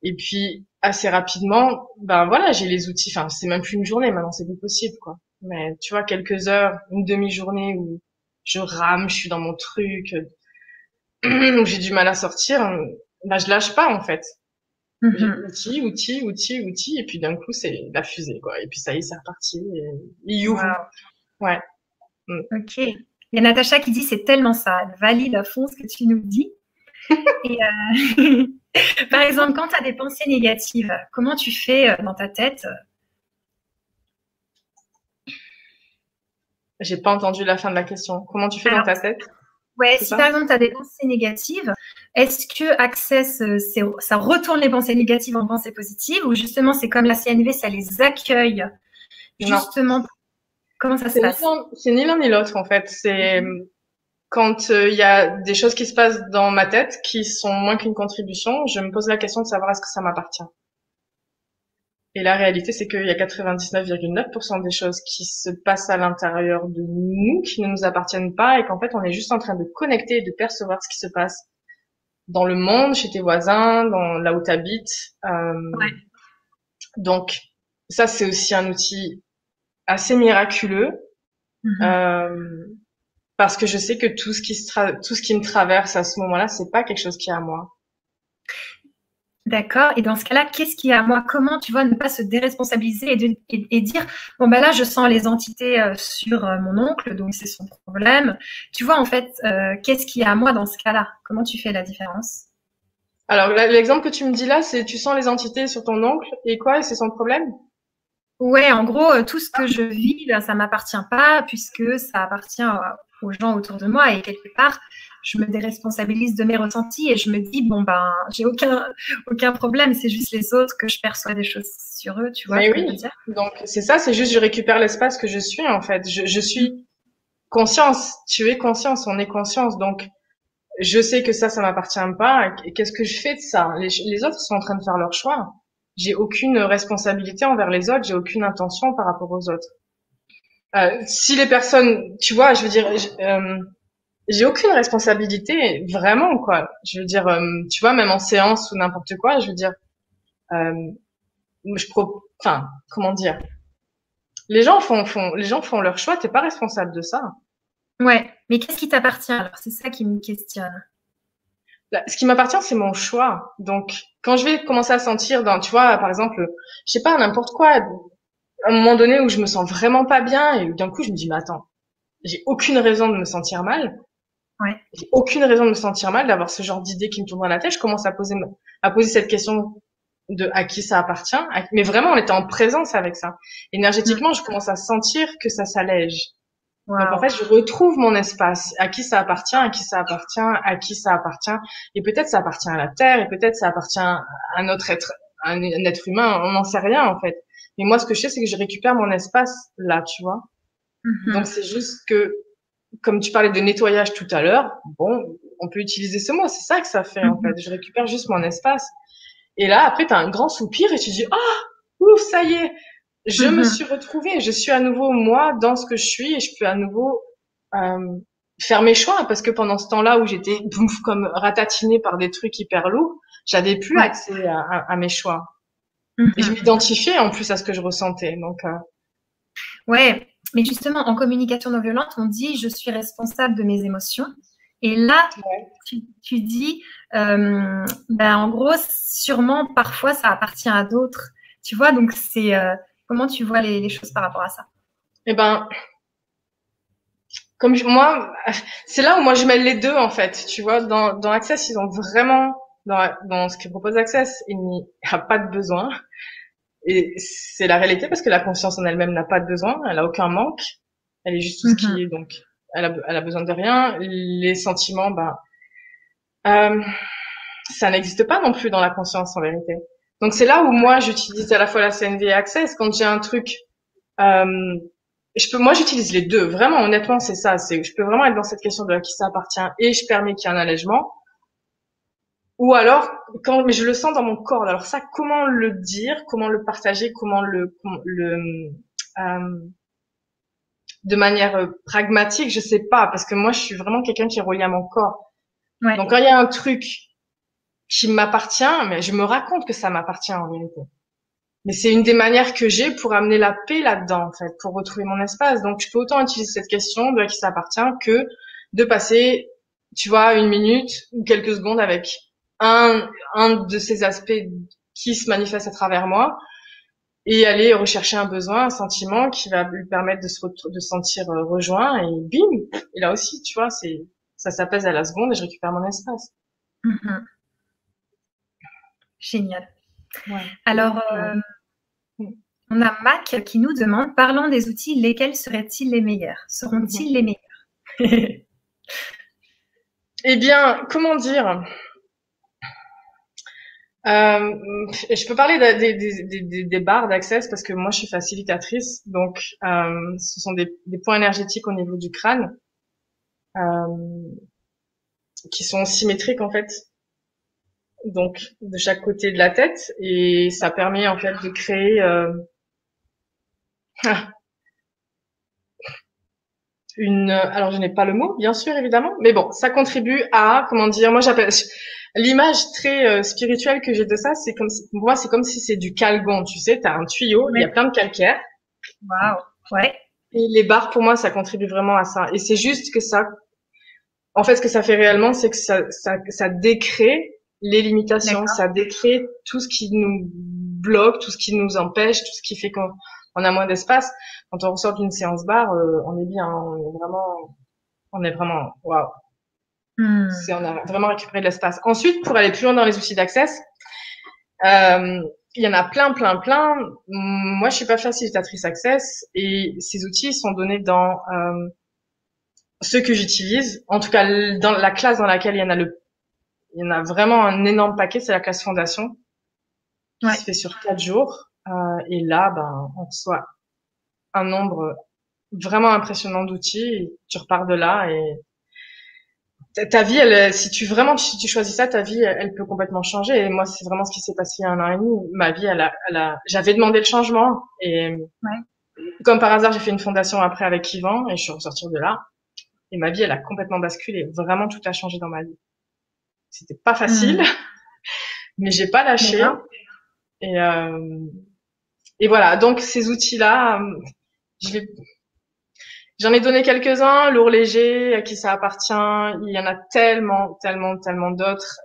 Et puis, assez rapidement, ben voilà, j'ai les outils. Enfin, c'est même plus une journée, maintenant, c'est plus possible, quoi. Mais tu vois, quelques heures, une demi-journée où je rame, je suis dans mon truc, où j'ai du mal à sortir, ben je lâche pas, en fait. J'ai outils, et puis d'un coup, c'est la fusée, quoi. Et puis ça y est, c'est reparti. Et youhou. Ouais. Ok. Il y a Natacha qui dit c'est tellement ça. Elle valide à fond ce que tu nous dis. Et par exemple, quand tu as des pensées négatives, comment tu fais dans ta tête? J'ai pas entendu la fin de la question. Comment tu fais dans ta tête? Ouais, si par exemple tu as des pensées négatives, est-ce que Access, ça retourne les pensées négatives en pensées positives ou justement c'est comme la CNV, ça les accueille Justement, comment ça se passe? C'est ni l'un ni l'autre, en fait. C'est quand il y a des choses qui se passent dans ma tête qui sont moins qu'une contribution, je me pose la question de savoir est-ce que ça m'appartient. Et la réalité, c'est qu'il y a 99,9% des choses qui se passent à l'intérieur de nous qui ne nous appartiennent pas et qu'en fait, on est juste en train de connecter et de percevoir ce qui se passe dans le monde, chez tes voisins, dans là où tu habites. Ouais. Donc, ça, c'est aussi un outil assez miraculeux. Parce que je sais que tout ce qui me traverse à ce moment-là, c'est pas quelque chose qui est à moi. D'accord. Et dans ce cas-là, qu'est-ce qui est à moi? Comment, tu vois, ne pas se déresponsabiliser et dire, bon, ben là, je sens les entités sur mon oncle, donc c'est son problème. Tu vois, en fait, qu'est-ce qui est à moi dans ce cas-là? Comment tu fais la différence? Alors, l'exemple que tu me dis là, c'est tu sens les entités sur ton oncle et quoi? C'est son problème? Ouais, en gros, tout ce que je vis, ben, ça m'appartient pas puisque ça appartient aux gens autour de moi et quelque part, je me déresponsabilise de mes ressentis et je me dis, bon, ben, j'ai aucun problème, c'est juste les autres que je perçois des choses sur eux, tu vois. Mais oui, donc c'est ça, c'est juste je récupère l'espace que je suis en fait. Je suis conscience, tu es conscience, on est conscience, donc je sais que ça m'appartient pas. Et qu'est-ce que je fais de ça? Les autres sont en train de faire leur choix. J'ai aucune responsabilité envers les autres, j'ai aucune intention par rapport aux autres. Si les personnes, tu vois, je veux dire, j'ai aucune responsabilité, vraiment, quoi. Je veux dire, tu vois, même en séance ou n'importe quoi, je veux dire, enfin, comment dire, les gens font leur choix, t'es pas responsable de ça. Ouais, mais qu'est-ce qui t'appartient alors? C'est ça qui me questionne. Ce qui m'appartient, c'est mon choix. Donc, quand je vais commencer à sentir tu vois, par exemple, je sais pas, n'importe quoi, à un moment donné où je me sens vraiment pas bien et d'un coup, je me dis, mais attends, j'ai aucune raison de me sentir mal. Ouais. J'ai aucune raison de me sentir mal, d'avoir ce genre d'idée qui me tourne dans la tête. Je commence à poser cette question de à qui ça appartient. Mais vraiment, on était en présence avec ça. Énergétiquement, je commence à sentir que ça s'allège. Wow. Donc en fait, je retrouve mon espace. À qui ça appartient, à qui ça appartient, à qui ça appartient. Et peut-être ça appartient à la Terre, et peut-être ça appartient à un autre être, un être humain. On n'en sait rien en fait. Mais moi, ce que je sais, c'est que je récupère mon espace là, tu vois. Donc c'est juste que, comme tu parlais de nettoyage tout à l'heure, bon, on peut utiliser ce mot. C'est ça que ça fait en fait. Je récupère juste mon espace. Et là, après, t'as un grand soupir et tu dis, ouf, ça y est, je me suis retrouvée, je suis à nouveau moi dans ce que je suis et je peux à nouveau faire mes choix parce que pendant ce temps-là où j'étais comme ratatinée par des trucs hyper lourds, j'avais plus accès à mes choix. Et je m'identifiais en plus à ce que je ressentais. Donc ouais, mais justement en communication non violente, on dit je suis responsable de mes émotions. Et là, tu dis, ben en gros, sûrement parfois ça appartient à d'autres. Tu vois, donc c'est comment tu vois les choses par rapport à ça? Eh ben, comme moi, c'est là où moi je mêle les deux en fait. Tu vois, dans Access, ils ont vraiment dans ce que propose Access, il n'y a pas de besoin. Et c'est la réalité parce que la conscience en elle-même n'a pas de besoin, elle a aucun manque, elle est juste tout ce qui est, donc elle a besoin de rien. Les sentiments, ça n'existe pas non plus dans la conscience en vérité. Donc c'est là où moi j'utilise à la fois la CNV et Access quand j'ai un truc. Moi j'utilise les deux. Vraiment, honnêtement, c'est ça. Je peux vraiment être dans cette question de à qui ça appartient et je permets qu'il y ait un allègement. Ou alors, mais je le sens dans mon corps. Alors ça, comment le dire, comment le partager, de manière pragmatique, je sais pas, parce que moi, je suis vraiment quelqu'un qui est relié à mon corps. Ouais. Donc quand il y a un truc qui m'appartient, mais je me raconte que ça m'appartient en vérité. Mais c'est une des manières que j'ai pour amener la paix là-dedans, en fait, pour retrouver mon espace. Donc je peux autant utiliser cette question de à qui ça appartient que de passer, tu vois, 1 minute ou quelques secondes avec un de ces aspects qui se manifestent à travers moi et aller rechercher un besoin, un sentiment qui va lui permettre de se sentir rejoint et bim. Et là aussi, tu vois, ça s'apaise à la seconde et je récupère mon espace. Génial. Ouais. Alors, on a Mac qui nous demande, parlant des outils, lesquels seraient-ils les meilleurs? Seront-ils les meilleurs? Eh bien, comment dire? Je peux parler des barres d'accès parce que moi je suis facilitatrice, donc ce sont des points énergétiques au niveau du crâne euh, qui sont symétriques en fait, donc de chaque côté de la tête, et ça permet en fait de créer alors je n'ai pas le mot bien sûr évidemment, mais bon ça contribue à comment dire, moi j'appelle l'image très spirituelle que j'ai de ça, c'est comme pour moi c'est comme si c'est du calgon, tu sais, t'as un tuyau, il y a Ouais. plein de calcaire. Waouh. Ouais. Et les barres, pour moi, ça contribue vraiment à ça. Et c'est juste que ça, en fait, ce que ça fait réellement, c'est que ça décrée les limitations, D'accord. ça décrée tout ce qui nous bloque, tout ce qui nous empêche, tout ce qui fait qu'on a moins d'espace. Quand on ressort d'une séance barre, on est bien, hein, on est vraiment, waouh. Hmm. On a vraiment récupéré de l'espace. Ensuite, pour aller plus loin dans les outils d'accès, euh, il y en a plein, plein, plein. Moi, je suis pas facilitatrice Access et ces outils sont donnés dans ceux que j'utilise. En tout cas, dans la classe dans laquelle il y en a vraiment un énorme paquet, c'est la classe fondation qui Ouais. se fait sur 4 jours. Et là, ben, on reçoit un nombre vraiment impressionnant d'outils. Et tu repars de là et ta vie, si tu choisis ça, ta vie, elle peut complètement changer. Et moi, c'est vraiment ce qui s'est passé il y a 1 an et demi. Ma vie, j'avais demandé le changement et Ouais. comme par hasard, j'ai fait une fondation après avec Yvan et je suis ressortie de là. Et ma vie, elle a complètement basculé. Vraiment, tout a changé dans ma vie. C'était pas facile, Hmm. mais j'ai pas lâché. D'accord. Et, euh, et voilà. Donc, ces outils-là, je vais, j'en ai donné quelques-uns, lourd, léger, à qui ça appartient. Il y en a tellement, tellement, tellement d'autres.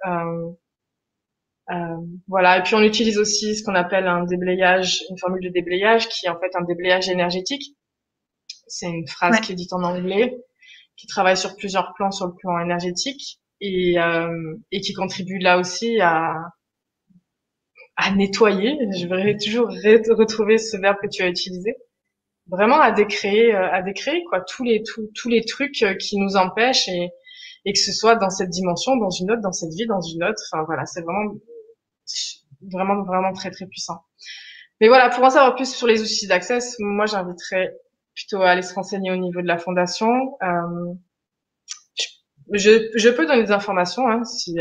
Voilà. Et puis, on utilise aussi ce qu'on appelle un déblayage, une formule de déblayage qui est en fait un déblayage énergétique. C'est une phrase Ouais. qui est dite en anglais, qui travaille sur plusieurs plans sur le plan énergétique et qui contribue là aussi à nettoyer. Je vais toujours retrouver ce verbe que tu as utilisé. Vraiment à décréer quoi, tous les trucs qui nous empêchent et que ce soit dans cette dimension, dans une autre, dans cette vie, dans une autre. Enfin voilà, c'est vraiment, vraiment, vraiment très, très puissant. Mais voilà, pour en savoir plus sur les outils d'accès, moi j'inviterais plutôt à aller se renseigner au niveau de la fondation. Je peux donner des informations, hein, si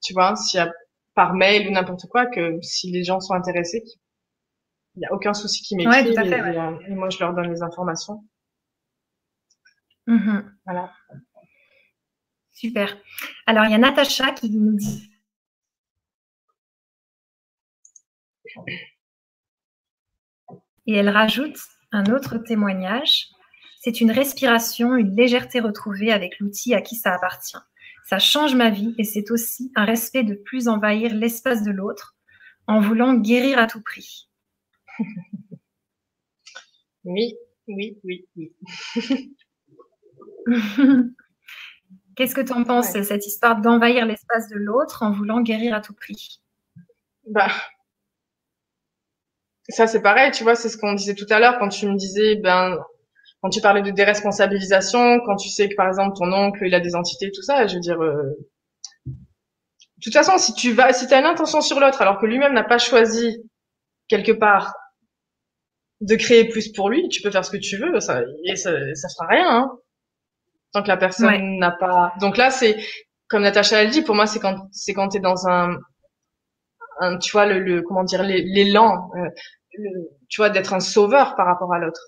tu vois, s'il y a par mail ou n'importe quoi, que si les gens sont intéressés, il y a aucun souci qu'ils Ouais, tout m'écrivent à fait. Ouais. et moi je leur donne les informations. Mhm. Voilà. Super. Alors, il y a Natacha qui nous dit, et elle rajoute un autre témoignage. C'est une respiration, une légèreté retrouvée avec l'outil à qui ça appartient. Ça change ma vie et c'est aussi un respect de plus envahir l'espace de l'autre en voulant guérir à tout prix. Oui, oui, oui, oui. Qu'est-ce que tu en penses, Ouais. cette histoire d'envahir l'espace de l'autre en voulant guérir à tout prix? Bah, ça c'est pareil, tu vois, c'est ce qu'on disait tout à l'heure quand tu me disais, ben, quand tu parlais de déresponsabilisation, quand tu sais que par exemple ton oncle il a des entités, tout ça, je veux dire, de toute façon, si t'as une intention sur l'autre alors que lui-même n'a pas choisi quelque part de créer plus pour lui, tu peux faire ce que tu veux, ça fera rien, hein, tant que la Ouais. personne n'a pas. Donc là, c'est comme Natacha elle dit, pour moi, c'est quand t'es dans tu vois, comment dire, l'élan, tu vois, d'être un sauveur par rapport à l'autre.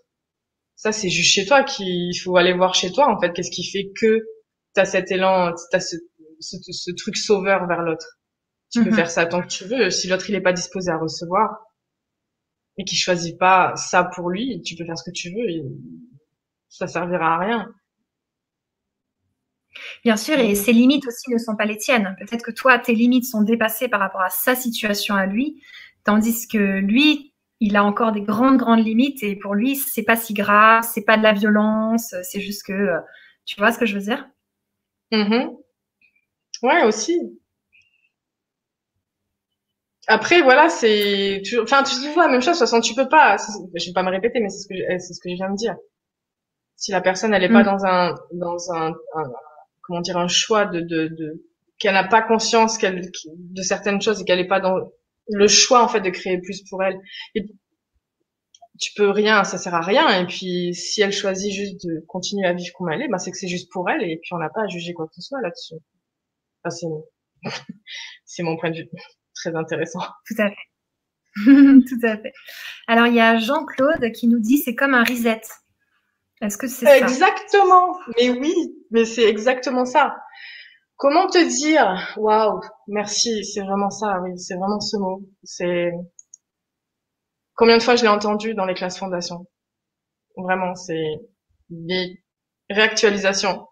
Ça, c'est juste chez toi qu'il faut aller voir chez toi, en fait, qu'est-ce qui fait que t'as cet élan, t'as ce truc sauveur vers l'autre. Tu peux faire Mhm. ça tant que tu veux. Si l'autre il est pas disposé à recevoir et qu'il choisit pas ça pour lui, tu peux faire ce que tu veux. Et ça servira à rien. Bien sûr, et ses limites aussi ne sont pas les tiennes. Peut-être que toi, tes limites sont dépassées par rapport à sa situation à lui, tandis que lui, il a encore des grandes, grandes limites et pour lui, c'est pas si grave, c'est pas de la violence, c'est juste que, tu vois ce que je veux dire? Mhm. Ouais, aussi. Après, voilà, enfin, tu dis la même chose. De toute façon, tu peux pas. Je vais pas me répéter, mais c'est ce que je viens de dire. Si la personne, elle est pas Mm. comment dire, un choix qu'elle n'a pas conscience de certaines choses et qu'elle n'est pas dans le choix en fait de créer plus pour elle. Et tu peux rien, ça sert à rien. Et puis si elle choisit juste de continuer à vivre comme elle est, bah c'est que c'est juste pour elle et puis on n'a pas à juger quoi que ce soit là-dessus. Enfin, c'est mon point de vue. Très intéressant. Tout à fait. Tout à fait. Alors il y a Jean-Claude qui nous dit c'est comme un reset. Est-ce que c'est ça? Exactement. Mais oui, mais c'est exactement ça. Comment te dire? Waouh, merci, c'est vraiment ça, oui, c'est vraiment ce mot. C'est combien de fois je l'ai entendu dans les classes fondation. Vraiment, c'est des réactualisations.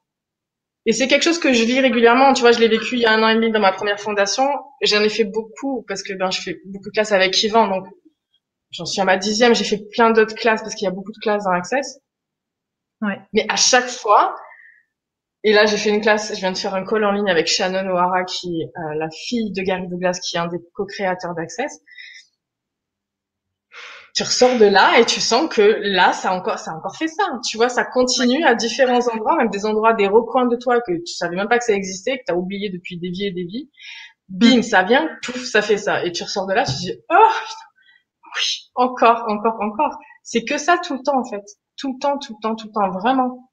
Et c'est quelque chose que je vis régulièrement. Tu vois, je l'ai vécu il y a 1 an et demi dans ma première fondation. J'en ai fait beaucoup parce que je fais beaucoup de classes avec Yvan, donc j'en suis à ma 10e. J'ai fait plein d'autres classes parce qu'il y a beaucoup de classes dans Access. Ouais. Mais à chaque fois, et là j'ai fait une classe, je viens de faire un call en ligne avec Shannon O'Hara, qui est la fille de Gary Douglas, qui est un des co-créateurs d'Access. Tu ressors de là et tu sens que là, ça a encore fait ça. Tu vois, ça continue à différents endroits, même des endroits, des recoins de toi que tu savais même pas que ça existait, que tu as oublié depuis des vies et des vies. Bim, ça vient, pouf, ça fait ça. Et tu ressors de là, tu te dis, oh, oui, encore, encore, encore. C'est que ça tout le temps, en fait. Tout le temps, tout le temps, tout le temps, vraiment.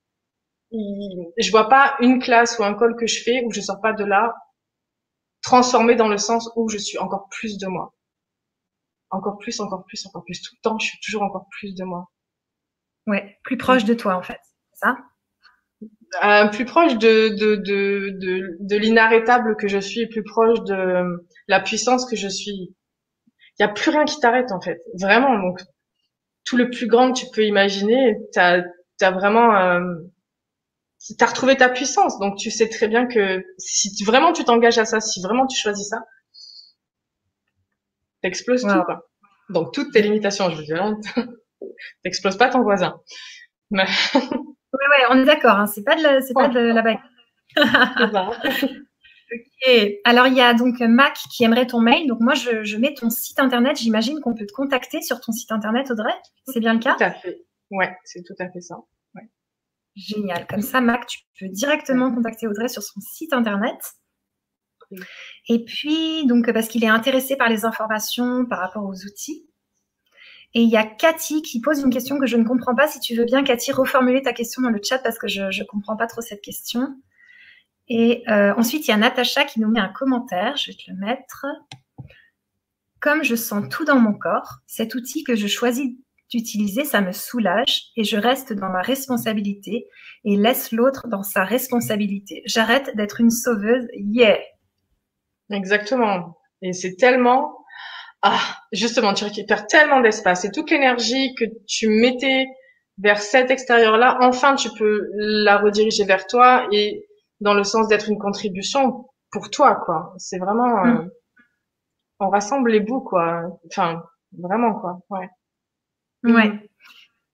Je vois pas une classe ou un call que je fais où je sors pas de là transformée dans le sens où je suis encore plus de moi. Encore plus, encore plus, encore plus. Tout le temps, je suis toujours encore plus de moi. Ouais, plus proche de toi, en fait. C'est ça? Plus proche de l'inarrêtable que je suis, plus proche de la puissance que je suis. Il y a plus rien qui t'arrête, en fait. Vraiment. Donc, tout le plus grand que tu peux imaginer, t'as vraiment, t'as retrouvé ta puissance. Donc, tu sais très bien que si vraiment tu t'engages à ça, si vraiment tu choisis ça, t'exploses tout, quoi. Donc, toutes tes limitations, je veux dire, t'exploses pas ton voisin. Mais... ouais, on est d'accord, hein, c'est pas de la bague. C'est ça. Ok. Alors, il y a donc Mac qui aimerait ton mail. Donc, moi, je mets ton site internet. J'imagine qu'on peut te contacter sur ton site internet, Audrey. C'est bien le cas? Tout à fait. Ouais, c'est tout à fait ça. Ouais. Génial. Comme ça, Mac, tu peux directement contacter Audrey sur son site internet. Oui. Et puis, donc, parce qu'il est intéressé par les informations par rapport aux outils. Et il y a Cathy qui pose une question que je ne comprends pas. Si tu veux bien, Cathy, reformuler ta question dans le chat parce que je ne comprends pas trop cette question. Et ensuite, il y a Natacha qui nous met un commentaire. Je vais te le mettre. Comme je sens tout dans mon corps, cet outil que je choisis d'utiliser, ça me soulage et je reste dans ma responsabilité et laisse l'autre dans sa responsabilité. J'arrête d'être une sauveuse. Yeah! Exactement. Et c'est tellement... justement, tu récupères tellement d'espace et toute l'énergie que tu mettais vers cet extérieur-là, enfin, tu peux la rediriger vers toi et dans le sens d'être une contribution pour toi, quoi. C'est vraiment... on rassemble les bouts, quoi. Enfin, vraiment, quoi. Ouais. Ouais.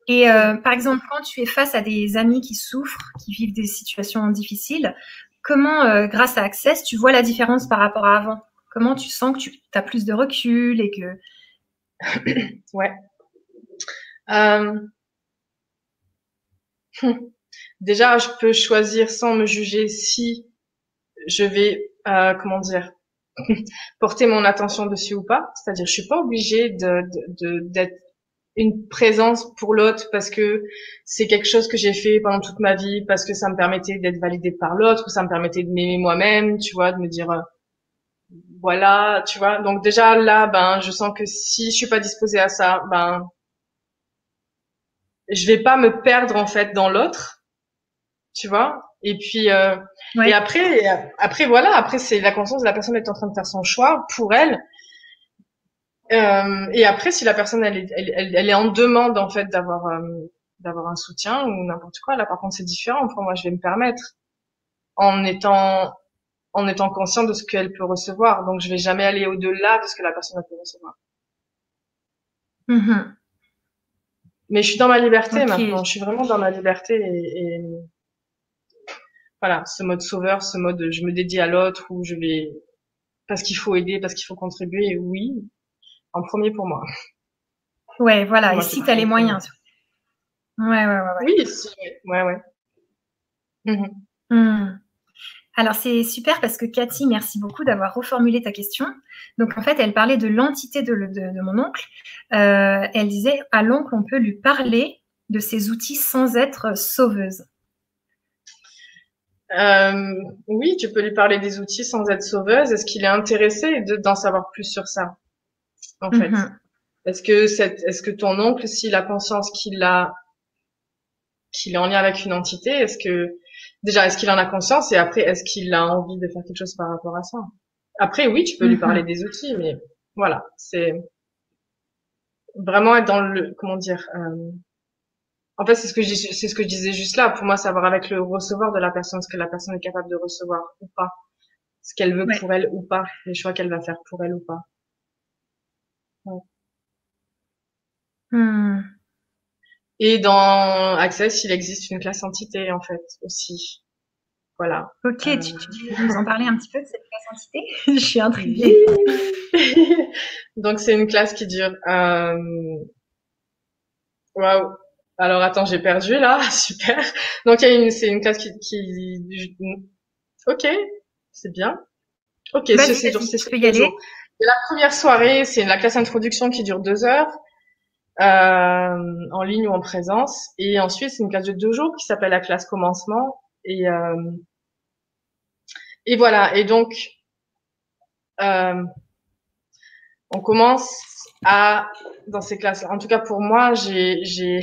Et par exemple, quand tu es face à des amis qui souffrent, qui vivent des situations difficiles, comment, grâce à Access, tu vois la différence par rapport à avant? Comment tu sens que tu as plus de recul et que... Ouais. Déjà, je peux choisir sans me juger si je vais, comment dire, porter mon attention dessus ou pas. C'est-à-dire, je suis pas obligée d'être une présence pour l'autre parce que c'est quelque chose que j'ai fait pendant toute ma vie, parce que ça me permettait d'être validée par l'autre, ou ça me permettait de m'aimer moi-même, tu vois, de me dire, voilà, tu vois. Donc déjà là, je sens que si je suis pas disposée à ça, je vais pas me perdre en fait dans l'autre, tu vois. Et puis et après voilà, après c'est la conscience de la personne est en train de faire son choix pour elle. Et après, si la personne elle est en demande en fait d'avoir un soutien ou n'importe quoi, là par contre c'est différent. Pour moi, je vais me permettre en étant conscient de ce qu'elle peut recevoir. Donc je vais jamais aller au-delà de ce que la personne peut recevoir. Mais je suis dans ma liberté maintenant. Je suis vraiment dans ma liberté et voilà, ce mode sauveur, ce mode je me dédie à l'autre où je vais parce qu'il faut aider, parce qu'il faut contribuer. Oui, en premier pour moi. Ouais, voilà. Et si tu as les moyens. Ouais. Oui, si, ouais. Alors, c'est super parce que Cathy, merci beaucoup d'avoir reformulé ta question. Donc, en fait, elle parlait de l'entité de mon oncle. Elle disait, à l'oncle, on peut lui parler de ses outils sans être sauveuse. Oui, tu peux lui parler des outils sans être sauveuse. Est-ce qu'il est intéressé d'en savoir plus sur ça, en fait? Est-ce que ton oncle, s'il a conscience qu'il est en lien avec une entité, est-ce qu'il en a conscience et après, est-ce qu'il a envie de faire quelque chose par rapport à ça? Après, oui, tu peux lui parler des outils, mais voilà, c'est vraiment être dans comment dire, en fait, c'est ce que je disais juste là. Pour moi, savoir avec le recevoir de la personne, ce que la personne est capable de recevoir ou pas, ce qu'elle veut pour elle ou pas, les choix qu'elle va faire pour elle ou pas. Ouais. Et dans Access, il existe une classe entité, en fait, aussi. Voilà. Ok, tu veux nous en parler un petit peu de cette classe entité? Je suis intriguée. Donc, c'est une classe qui dure... Waouh. Alors, attends, j'ai perdu, là. Super. Donc, c'est une classe Ok, c'est bien. Ok, c'est peux y aller. La première soirée, c'est la classe introduction qui dure 2 heures. En ligne ou en présence. Et ensuite, c'est une classe de 2 jours qui s'appelle la classe commencement. Et voilà. Et donc, on commence dans ces classes. En tout cas, pour moi, j'ai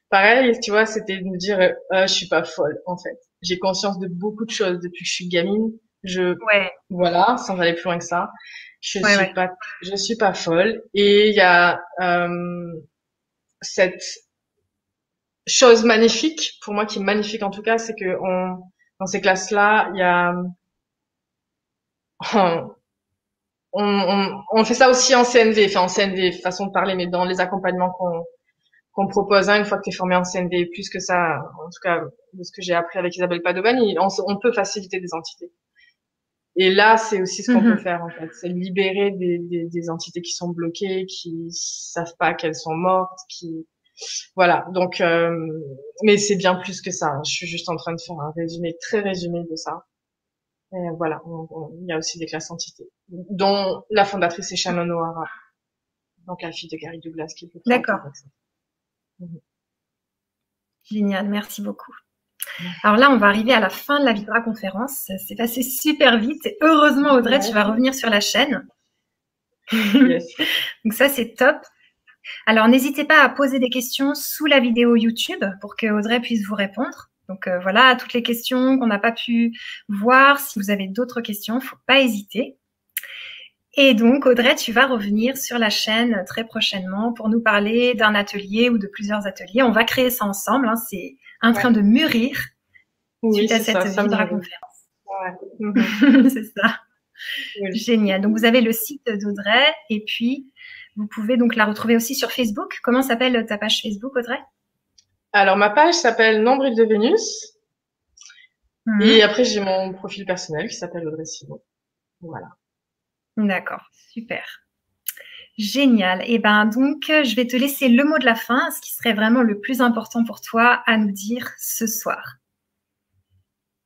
pareil, tu vois, c'était de me dire, je suis pas folle, en fait. J'ai conscience de beaucoup de choses depuis que je suis gamine. Voilà, sans aller plus loin que ça. Je suis pas folle. Et il y a, cette chose magnifique, pour moi qui est magnifique en tout cas, c'est que dans ces classes-là, il y a, on fait ça aussi en CNV, enfin en CNV, façon de parler, mais dans les accompagnements qu'on propose, une fois que tu es formé en CNV, plus que ça, en tout cas, de ce que j'ai appris avec Isabelle Padovani, on peut faciliter des entités. Et là, c'est aussi ce qu'on peut faire, en fait. C'est libérer des entités qui sont bloquées, qui savent pas qu'elles sont mortes, voilà. Donc, mais c'est bien plus que ça. Je suis juste en train de faire un résumé, très résumé de ça. Et voilà. Il y a aussi des classes entités, dont la fondatrice est Shannon O'Hara. Donc, la fille de Gary Douglas, qui est le D'accord. Génial. Merci beaucoup. Alors là, on va arriver à la fin de la Vibra conférence. C'est passé super vite. Et heureusement, Audrey, tu vas revenir sur la chaîne. Yes. Donc ça, c'est top. Alors, n'hésitez pas à poser des questions sous la vidéo YouTube pour que Audrey puisse vous répondre. Donc voilà, toutes les questions qu'on n'a pas pu voir. Si vous avez d'autres questions, il ne faut pas hésiter. Et donc, Audrey, tu vas revenir sur la chaîne très prochainement pour nous parler d'un atelier ou de plusieurs ateliers. On va créer ça ensemble. C'est en train de mûrir suite à cette Vibra conférence. Ouais. C'est ça. Oui. Génial. Donc, vous avez le site d'Audrey et puis vous pouvez donc la retrouver aussi sur Facebook. Comment s'appelle ta page Facebook, Audrey? Alors, ma page s'appelle Nombril de Vénus. Et après, j'ai mon profil personnel qui s'appelle Audrey Simon. Voilà. D'accord. Super. Génial. Et ben donc, je vais te laisser le mot de la fin, ce qui serait vraiment le plus important pour toi à nous dire ce soir.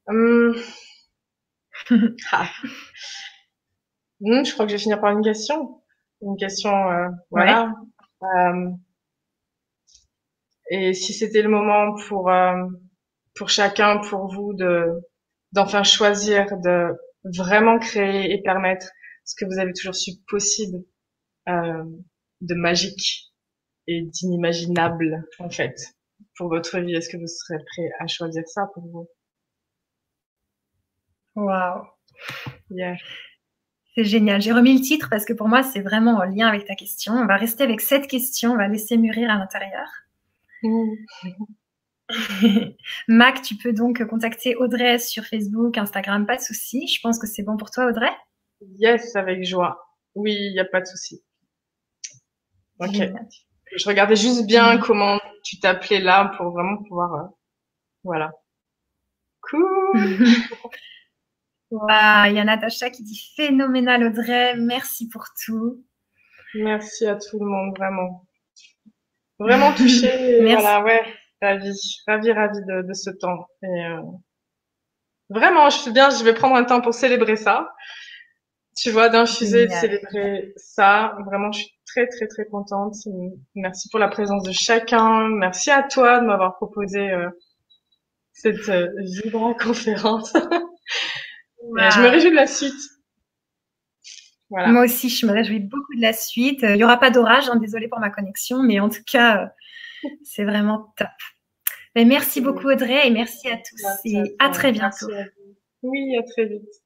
Je crois que je vais finir par une question. Une question, voilà. Et si c'était le moment pour chacun, pour vous, d'enfin choisir, de vraiment créer et permettre ce que vous avez toujours su possible, de magique et d'inimaginable, en fait, pour votre vie, est-ce que vous serez prêt à choisir ça pour vous? Waouh. Yeah. C'est génial. J'ai remis le titre parce que pour moi, c'est vraiment en lien avec ta question. On va rester avec cette question. On va laisser mûrir à l'intérieur. Mac, tu peux donc contacter Audrey sur Facebook, Instagram, pas de souci. Je pense que c'est bon pour toi, Audrey? Yes, avec joie. Oui, il n'y a pas de souci. Ok. Génial. Je regardais juste bien comment tu t'appelais là pour vraiment pouvoir... voilà. Cool. Wow, il y a Natacha qui dit phénoménal, Audrey. Merci pour tout. Merci à tout le monde, vraiment. Vraiment touchée. Voilà, ouais. Ravie de ce temps. Et Vraiment, je suis bien, je vais prendre un temps pour célébrer ça. Tu vois, d'infuser, de Génial. célébrer ça. Vraiment, je suis très, très, très contente. Merci pour la présence de chacun. Merci à toi de m'avoir proposé cette vibra-conférence. Et je me Waouh. réjouis de la suite. Voilà. Moi aussi, je me réjouis beaucoup de la suite. Il n'y aura pas d'orage, hein, désolée pour ma connexion, mais en tout cas, c'est vraiment top. Mais merci beaucoup Audrey et merci à tous Merci à et à toi. très bientôt. Merci à vous. Oui, à très vite.